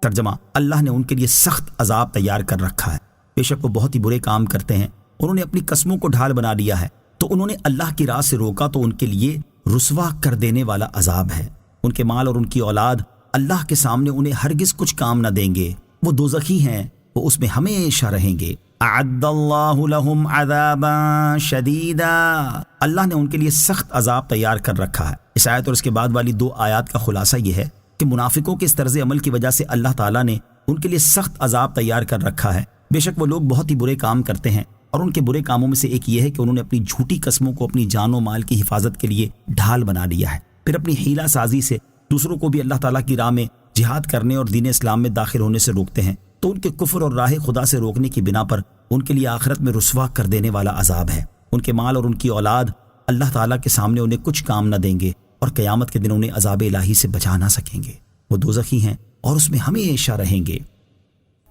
ترجمہ اللہ نے ان کے لیے سخت عذاب تیار کر رکھا ہے، بے شک وہ بہت ہی برے کام کرتے ہیں، انہوں نے اپنی قسموں کو ڈھال بنا لیا ہے، تو انہوں نے اللہ کی راہ سے روکا تو ان کے لیے رسوا کر دینے والا عذاب ہے۔ ان کے مال اور ان کی اولاد اللہ کے سامنے انہیں ہرگز کچھ کام نہ دیں گے، وہ دوزخی ہیں، وہ اس میں ہمیشہ رہیں گے۔ اعد اللہ لہم عذابا شدیدا اللہ نے ان کے لیے سخت عذاب تیار کر رکھا ہے۔ اس آیت اور اس کے بعد والی 2 آیات کا خلاصہ یہ ہے کہ منافقوں کے اس طرز عمل کی وجہ سے اللہ تعالیٰ نے ان کے لیے سخت عذاب تیار کر رکھا ہے۔ بے شک وہ لوگ بہت ہی برے کام کرتے ہیں، اور ان کے برے کاموں میں سے ایک یہ ہے کہ انہوں نے اپنی جھوٹی قسموں کو اپنی جان و مال کی حفاظت کے لیے ڈھال بنا لیا ہے، پھر اپنی حیلہ سازی سے دوسروں کو بھی اللہ تعالیٰ کی راہ میں جہاد کرنے اور دین اسلام میں داخل ہونے سے روکتے ہیں، تو ان کے کفر اور راہ خدا سے روکنے کی بنا پر ان کے لیے آخرت میں رسوا کر دینے والا عذاب ہے۔ ان کے مال اور ان کی اولاد اللہ تعالیٰ کے سامنے انہیں کچھ کام نہ دیں گے، اور قیامت کے دن انہیں عذاب الہی سے بچا نہ سکیں گے، وہ دوزخی ہیں اور اس میں ہمیشہ رہیں گے۔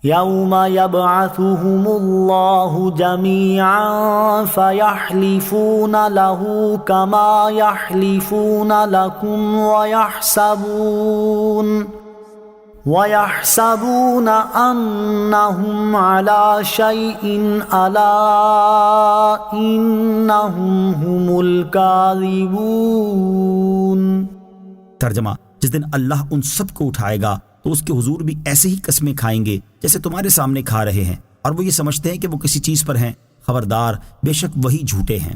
يوم يبعثهم الله جميعا فيحلفون له كما يحلفون لكم ويحسبون أنهم على شيء ألا إنهم هم الكاذبون۔ ترجمہ، جس دن اللہ ان سب کو اٹھائے گا تو اس کے حضور بھی ایسے ہی قسمیں کھائیں گے جیسے تمہارے سامنے کھا رہے ہیں، اور وہ یہ سمجھتے ہیں کہ وہ کسی چیز پر ہیں۔ خبردار، بے شک وہی جھوٹے ہیں۔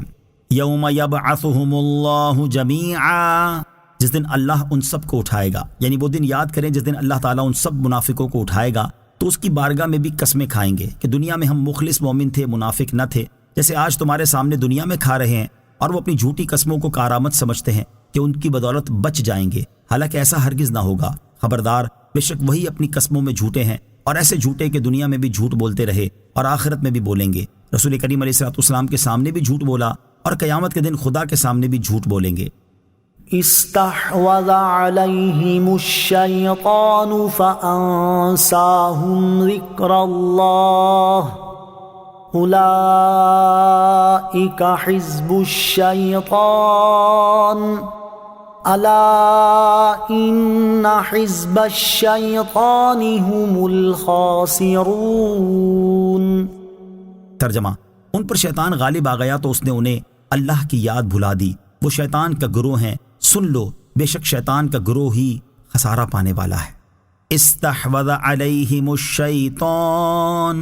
یوم یبعثہم اللہ جمیعا، جس دن اللہ ان سب کو اٹھائے گا، یعنی وہ دن یاد کریں جس دن اللہ تعالیٰ ان سب منافقوں کو اٹھائے گا تو اس کی بارگاہ میں بھی قسمیں کھائیں گے کہ دنیا میں ہم مخلص مومن تھے، منافق نہ تھے، جیسے آج تمہارے سامنے دنیا میں کھا رہے ہیں، اور وہ اپنی جھوٹی قسموں کو کارآمد سمجھتے ہیں کہ ان کی بدولت بچ جائیں گے، حالانکہ ایسا ہرگز نہ ہوگا۔ خبردار، بے شک وہی اپنی قسموں میں جھوٹے ہیں، اور ایسے جھوٹے کہ دنیا میں بھی جھوٹ بولتے رہے اور آخرت میں بھی بولیں گے۔ رسول کریم علیہ الصلوۃ والسلام کے سامنے بھی جھوٹ بولا، اور قیامت کے دن خدا کے سامنے بھی جھوٹ بولیں گے۔ استحوذ عليهم الشيطان فأنساهم ذكر الله أولئك حزب الشيطان ألا إن حزب الشيطان هم الخاسرون۔ ترجمہ، ان پر شیطان غالب آ گیا تو اس نے انہیں اللہ کی یاد بھلا دی، وہ شیطان کا گروہ ہیں، سن لو بے شک شیطان کا گروہ ہی خسارہ پانے والا ہے۔ استحوذ علیہم الشیطان،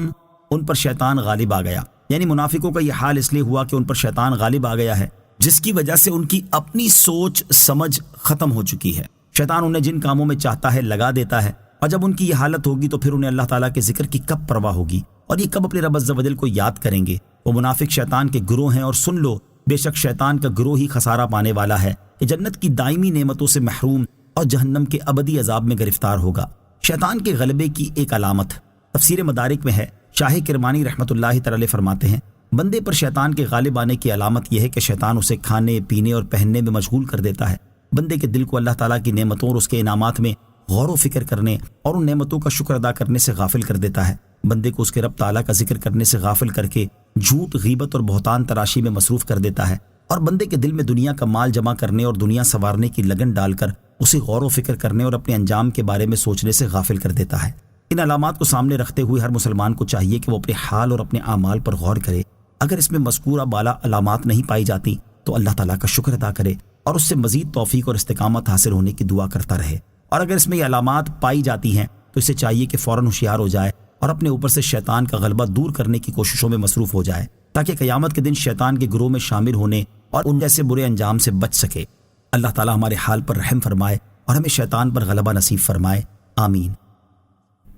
ان پر شیطان غالب آ گیا، یعنی منافقوں کا یہ حال اس لیے ہوا کہ ان پر شیطان غالب آ گیا ہے، جس کی وجہ سے ان کی اپنی سوچ سمجھ ختم ہو چکی ہے۔ شیطان انہیں جن کاموں میں چاہتا ہے لگا دیتا ہے، اور جب ان کی یہ حالت ہوگی تو پھر انہیں اللہ تعالیٰ کے ذکر کی کب پرواہ ہوگی، اور یہ کب اپنے رب عز و جل کو یاد کریں گے۔ وہ منافق شیطان کے گروہ ہیں، اور سن لو بے شک شیطان کا گروہ ہی خسارہ پانے والا ہے، کہ جنت کی دائمی نعمتوں سے محروم اور جہنم کے ابدی عذاب میں گرفتار ہوگا۔ شیطان کے غلبے کی ایک علامت تفسیر مدارک میں ہے۔ شاہ کرمانی رحمۃ اللہ تعالی فرماتے ہیں، بندے پر شیطان کے غالب آنے کی علامت یہ ہے کہ شیطان اسے کھانے پینے اور پہننے میں مشغول کر دیتا ہے۔ بندے کے دل کو اللہ تعالیٰ کی نعمتوں اور اس کے انعامات میں غور و فکر کرنے اور ان نعمتوں کا شکر ادا کرنے سے غافل کر دیتا ہے۔ بندے کو اس کے رب تعالیٰ کا ذکر کرنے سے غافل کر کے جھوٹ، غیبت اور بہتان تراشی میں مصروف کر دیتا ہے، اور بندے کے دل میں دنیا کا مال جمع کرنے اور دنیا سنوارنے کی لگن ڈال کر اسے غور و فکر کرنے اور اپنے انجام کے بارے میں سوچنے سے غافل کر دیتا ہے۔ ان علامات کو سامنے رکھتے ہوئے ہر مسلمان کو چاہیے کہ وہ اپنے حال اور اپنے اعمال پر غور کرے۔ اگر اس میں مذکورہ بالا علامات نہیں پائی جاتی تو اللہ تعالیٰ کا شکر ادا کرے اور اس سے مزید توفیق اور استقامت حاصل ہونے کی دعا کرتا رہے، اور اگر اس میں یہ علامات پائی جاتی ہیں تو اسے چاہیے کہ فوراً ہوشیار ہو جائے اور اپنے اوپر سے شیطان کا غلبہ دور کرنے کی کوششوں میں مصروف ہو جائے، تاکہ قیامت کے دن شیطان کے گروہ میں شامل ہونے اور ان جیسے برے انجام سے بچ سکے۔ اللہ تعالیٰ ہمارے حال پر رحم فرمائے اور ہمیں شیطان پر غلبہ نصیب فرمائے، آمین۔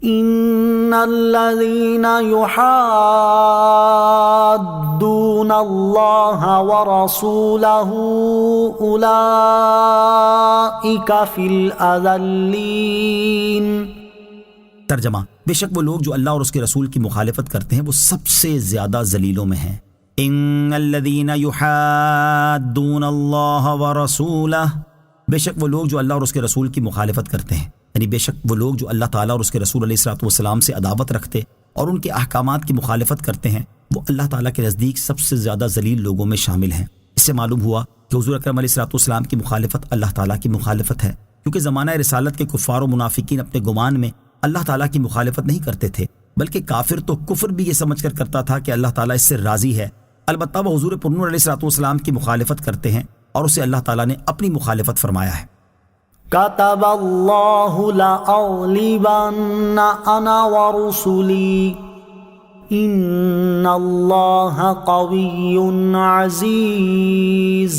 ان الذين يحادون الله ورسوله اولئك في الاذلين۔ ترجمہ، بے شک وہ لوگ جو اللہ اور اس کے رسول کی مخالفت کرتے ہیں وہ سب سے زیادہ ذلیلوں میں ہیں۔ ان الذين يحادون الله ورسوله، بے شک وہ لوگ جو اللہ اور اس کے رسول کی مخالفت کرتے ہیں، یعنی بے شک وہ لوگ جو اللہ تعالیٰ اور اس کے رسول علیہ الصلوۃ والسلام سے عداوت رکھتے اور ان کے احکامات کی مخالفت کرتے ہیں، وہ اللہ تعالیٰ کے نزدیک سب سے زیادہ ذلیل لوگوں میں شامل ہیں۔ اس سے معلوم ہوا کہ حضور اکرم علیہ الصلوۃ والسلام کی مخالفت اللہ تعالیٰ کی مخالفت ہے، کیونکہ زمانہ رسالت کے کفار و منافقین اپنے گمان میں اللہ تعالیٰ کی مخالفت نہیں کرتے تھے، بلکہ کافر تو کفر بھی یہ سمجھ کر کرتا تھا کہ اللہ تعالیٰ اس سے راضی ہے۔ البتہ وہ حضور پرنور علیہ الصلوۃ والسلام کی مخالفت کرتے ہیں اور اسے اللہ تعالیٰ نے اپنی مخالفت فرمایا ہے۔ كتب الله لأغلبن أنا ورسلي إن الله قوي عزيز۔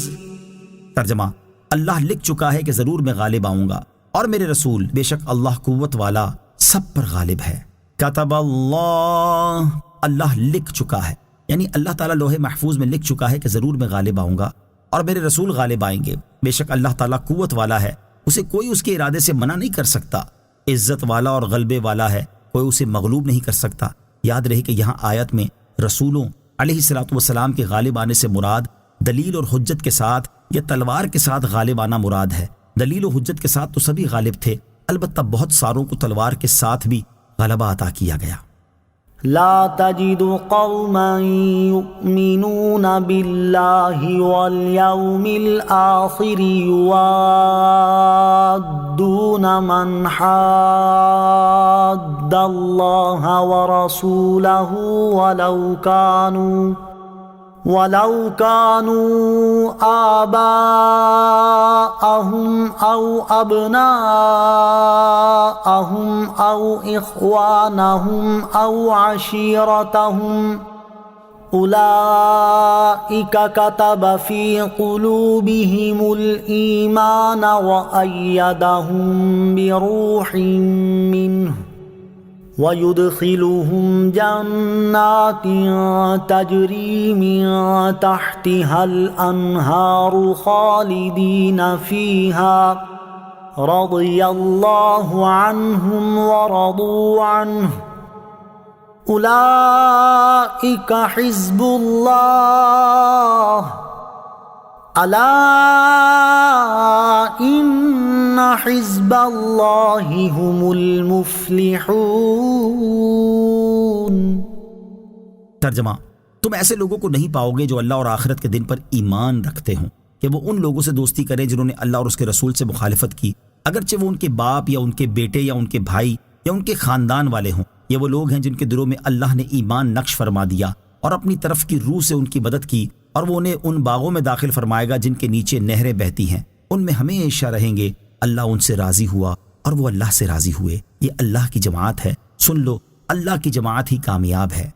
ترجمہ، اللہ لکھ چکا ہے کہ ضرور میں غالب آؤں گا، اور میرے رسول بے شک اللہ قوت والا سب پر غالب ہے۔ کتب اللہ، اللہ لکھ چکا ہے، یعنی اللہ تعالیٰ لوح محفوظ میں لکھ چکا ہے کہ ضرور میں غالب آؤں گا اور میرے رسول غالب آئیں گے۔ بے شک اللہ تعالیٰ قوت والا ہے، اسے کوئی اس کے ارادے سے منع نہیں کر سکتا، عزت والا اور غلبے والا ہے، کوئی اسے مغلوب نہیں کر سکتا۔ یاد رہے کہ یہاں آیت میں رسولوں علیہ الصلوۃ والسلام کے غالب آنے سے مراد دلیل اور حجت کے ساتھ یا تلوار کے ساتھ غالب آنا مراد ہے۔ دلیل و حجت کے ساتھ تو سبھی غالب تھے، البتہ بہت ساروں کو تلوار کے ساتھ بھی غلبہ عطا کیا گیا۔ لا تجد قوما يؤمنون بالله واليوم الآخر يوادون من حاد الله ورسوله ولو كانوا آباءهم أو أبناءهم أو إخوانهم أو عشيرتهم أولئك كتب في قلوبهم الإيمان وأيدهم بروح منه وَيُدْخِلُهُمْ جَنَّاتٍ تَجْرِي مِن تَحْتِهَا الْأَنْهَارُ خَالِدِينَ فِيهَا رَضِيَ اللَّهُ عَنْهُمْ وَرَضُوا عَنْهُ أُولَئِكَ حِزْبُ اللَّهِ أَلَا إِنَّ حِزْبَ اللَّهِ هُمُ الْمُفْلِحُونَ۔ ترجمہ: تم ایسے لوگوں کو نہیں پاؤ گے جو اللہ اور آخرت کے دن پر ایمان رکھتے ہوں کہ وہ ان لوگوں سے دوستی کریں جنہوں نے اللہ اور اس کے رسول سے مخالفت کی، اگرچہ وہ ان کے باپ یا ان کے بیٹے یا ان کے بھائی یا ان کے خاندان والے ہوں۔ یہ وہ لوگ ہیں جن کے دلوں میں اللہ نے ایمان نقش فرما دیا اور اپنی طرف کی روح سے ان کی مدد کی، اور وہ انہیں ان باغوں میں داخل فرمائے گا جن کے نیچے نہریں بہتی ہیں، ان میں ہمیشہ رہیں گے۔ اللہ ان سے راضی ہوا اور وہ اللہ سے راضی ہوئے۔ یہ اللہ کی جماعت ہے، سن لو، اللہ کی جماعت ہی کامیاب ہے۔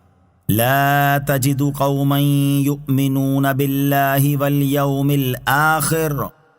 لا تجد قوما یؤمنون باللہ والیوم الآخر،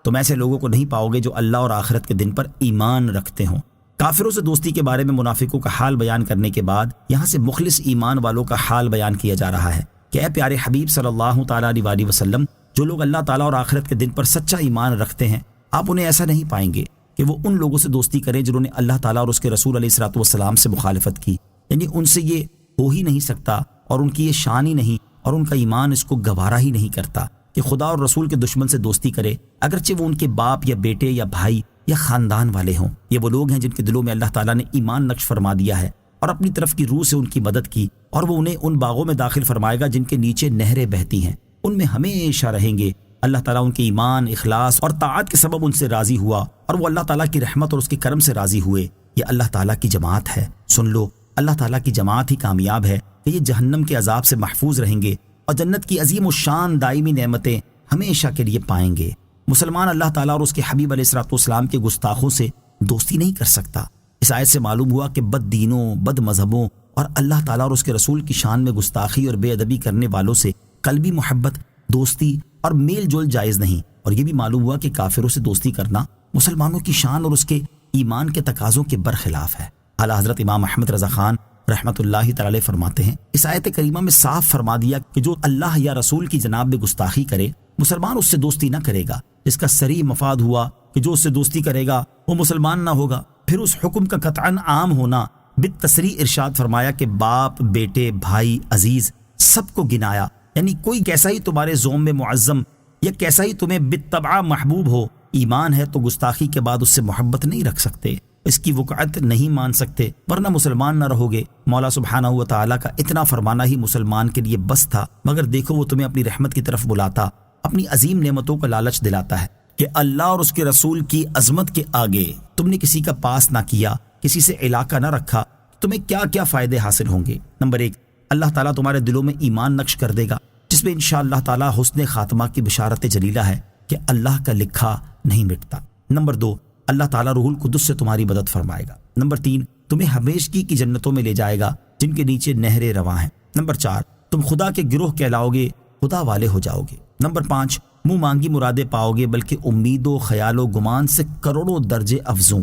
تم ایسے لوگوں کو نہیں پاؤ گے جو اللہ اور آخرت کے دن پر ایمان رکھتے ہوں۔ کافروں سے دوستی کے بارے میں منافقوں کا حال بیان کرنے کے بعد یہاں سے مخلص ایمان والوں کا حال بیان کیا جا رہا ہے کہ اے پیارے حبیب صلی اللہ تعالیٰ علیہ وسلم، جو لوگ اللہ تعالیٰ اور آخرت کے دن پر سچا ایمان رکھتے ہیں، آپ انہیں ایسا نہیں پائیں گے کہ وہ ان لوگوں سے دوستی کریں جنہوں نے اللہ تعالیٰ اور اس کے رسول علیہ الصلوۃ والسلام سے مخالفت کی، یعنی ان سے یہ ہو ہی نہیں سکتا اور ان کی یہ شان ہی نہیں اور ان کا ایمان اس کو گوارا ہی نہیں کرتا کہ خدا اور رسول کے دشمن سے دوستی کرے، اگرچہ وہ ان کے باپ یا بیٹے یا بھائی یا خاندان والے ہوں۔ یہ وہ لوگ ہیں جن کے دلوں میں اللہ تعالیٰ نے ایمان نقش فرما دیا ہے اور اپنی طرف کی روح سے ان کی مدد کی، اور وہ انہیں ان باغوں میں داخل فرمائے گا جن کے نیچے نہریں بہتی ہیں، ان میں ہمیشہ رہیں گے۔ اللہ تعالیٰ ان کے ایمان، اخلاص اور طاعت کے سبب ان سے راضی ہوا، اور وہ اللہ تعالیٰ کی رحمت اور اس کے کرم سے راضی ہوئے۔ یہ اللہ تعالیٰ کی جماعت ہے، سن لو، اللہ تعالیٰ کی جماعت ہی کامیاب ہے کہ یہ جہنم کے عذاب سے محفوظ رہیں گے اور جنت کی عظیم و شان دائمی نعمتیں ہمیشہ کے لیے پائیں گے۔ مسلمان اللہ تعالیٰ اور اس کے حبیب علیہ الصلوۃ والسلام کے گستاخوں سے دوستی نہیں کر سکتا۔ اس آیت سے معلوم ہوا کہ بد دینوں، بد مذہبوں اور اللہ تعالیٰ اور اس کے رسول کی شان میں گستاخی اور بے ادبی کرنے والوں سے قلبی محبت، دوستی اور میل جول جائز نہیں، اور یہ بھی معلوم ہوا کہ کافروں سے دوستی کرنا مسلمانوں کی شان اور اس کے ایمان کے تقاضوں کے برخلاف ہے۔ اعلیٰ حضرت امام احمد رضا خان رحمۃ اللہ تعالی علیہ فرماتے ہیں، اس آیت کریمہ میں صاف فرما دیا کہ جو اللہ یا رسول کی جناب میں گستاخی کرے، مسلمان اس سے دوستی نہ کرے گا، جس کا صریح مفاد ہوا کہ جو اس سے دوستی کرے گا وہ مسلمان نہ ہوگا۔ پھر اس حکم کا قطعاً عام ہونا بالتصریح ارشاد فرمایا کہ باپ، بیٹے، بھائی، عزیز سب کو گنایا، یعنی کوئی کیسا ہی تمہارے زوم میں معظم یا کیسا ہی تمہیں بالطبع محبوب ہو، ایمان ہے تو گستاخی کے بعد اس سے محبت نہیں رکھ سکتے، اس کی وقعت نہیں مان سکتے، ورنہ مسلمان نہ رہو گے۔ مولا سبحانہ و تعالیٰ کا اتنا فرمانا ہی مسلمان کے لیے بس تھا، مگر دیکھو وہ تمہیں اپنی رحمت کی طرف بلاتا، اپنی عظیم نعمتوں کا لالچ دلاتا ہے کہ اللہ اور اس کے رسول کی عظمت کے آگے تم نے کسی کا پاس نہ کیا، کسی سے علاقہ نہ رکھا، تمہیں کیا کیا فائدے حاصل ہوں گے۔ نمبر 1، اللہ تعالیٰ تمہارے دلوں میں ایمان نقش کر دے گا، جس میں انشاءاللہ تعالیٰ حسن خاتمہ کی بشارت جلیلہ ہے کہ اللہ کا لکھا نہیں مٹتا۔ نمبر 2، اللہ تعالیٰ روح القدس سے تمہاری مدد فرمائے گا۔ نمبر 3، تمہیں ہمیشگی کی جنتوں میں لے جائے گا جن کے نیچے نہریں رواں ہیں۔ نمبر 4، تم خدا کے گروہ کہلاؤ گے، خدا والے ہو جاؤ گے۔ نمبر 5، منہ مانگی مرادیں پاؤ گے بلکہ امید و خیال و گمان سے کروڑوں درجے افزوں۔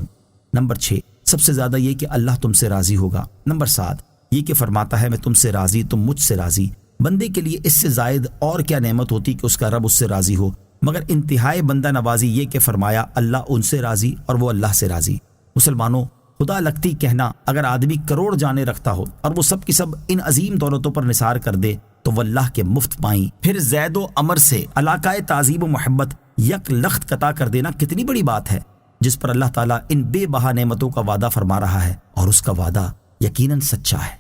نمبر 6، سب سے زیادہ یہ کہ اللہ تم سے راضی ہوگا۔ نمبر 7، یہ کہ فرماتا ہے میں تم سے راضی، تم مجھ سے راضی۔ بندے کے لیے اس سے زائد اور کیا نعمت ہوتی کہ اس کا رب اس سے راضی ہو، مگر انتہائی بندہ نوازی یہ کہ فرمایا اللہ ان سے راضی اور وہ اللہ سے راضی۔ مسلمانوں، خدا لگتی کہنا اگر آدمی کروڑ جانے رکھتا ہو اور وہ سب کی سب ان عظیم دولتوں پر نثار کر دے تو واللہ کے مفت پائیں، پھر زید و عمر سے علاقہ تعظیم و محبت یک لخت قطع کر دینا کتنی بڑی بات ہے، جس پر اللہ تعالیٰ ان بے بہا نعمتوں کا وعدہ فرما رہا ہے، اور اس کا وعدہ یقیناً سچا ہے۔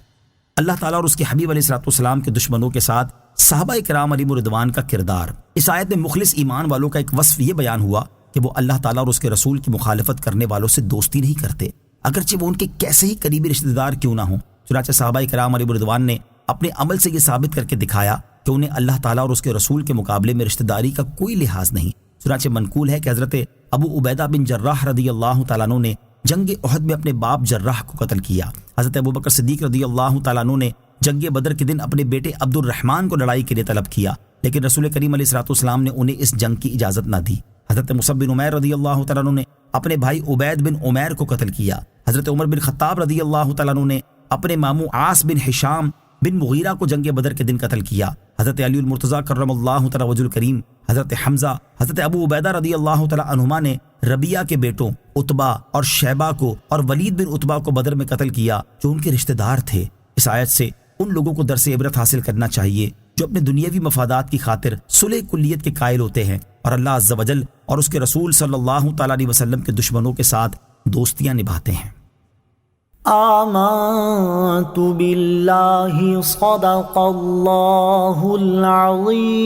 اللہ تعالیٰ اور اس کے حبیب علیہ الصلوۃ والسلام کے دشمنوں کے ساتھ صحابہ کرام علیہم رضوان کا کردار۔ اس آیت میں مخلص ایمان والوں کا ایک وصف یہ بیان ہوا کہ وہ اللہ تعالیٰ اور اس کے رسول کی مخالفت کرنے والوں سے دوستی نہیں کرتے، اگرچہ وہ ان کے کیسے ہی قریبی رشتہ دار کیوں نہ ہوں۔ چنانچہ صحابہ کرام علیہم رضوان نے اپنے عمل سے یہ ثابت کر کے دکھایا کہ انہیں اللہ تعالیٰ اور اس کے رسول کے مقابلے میں رشتہ داری کا کوئی لحاظ نہیں۔ چنانچہ منقول ہے کہ حضرت ابو عبیدہ بن جراح رضی اللہ تعالیٰ عنہ نے جنگ احد میں اپنے باپ جراح کو قتل کیا۔ حضرت ابوبکر صدیق رضی اللہ تعالیٰ عنہ نے جنگ بدر کے دن اپنے بیٹے عبد الرحمن کو لڑائی کے لیے طلب کیا، لیکن رسول کریم علیہ الصلوۃ والسلام نے انہیں اس جنگ کی اجازت نہ دی۔ حضرت مصعب بن عمیر رضی اللہ تعالیٰ عنہ نے اپنے بھائی عبید بن عمیر کو قتل کیا۔ حضرت عمر بن خطاب رضی اللہ تعالیٰ عنہ نے اپنے ماموں عاص بن ہشام بن مغیرہ کو جنگ بدر کے دن قتل کیا۔ حضرت علی المرتضیٰ کرم اللہ تعالیٰ وجہ الکریم، حضرت حمزہ، حضرت ابو عبیدہ رضی اللہ تعالیٰ عنہما نے ربیعہ کے بیٹوں عتبہ اور شیبہ کو اور ولید بن عتبہ کو بدر میں قتل کیا جو ان کے رشتہ دار تھے۔ اس آیت سے ان لوگوں کو درس عبرت حاصل کرنا چاہیے جو اپنے دنیاوی مفادات کی خاطر صلح کلیت کے قائل ہوتے ہیں اور اللہ عز و جل اور اس کے رسول صلی اللہ تعالیٰ علیہ وسلم کے دشمنوں کے ساتھ دوستیاں نبھاتے ہیں۔ آمنت باللہ صدق اللہ العظیم۔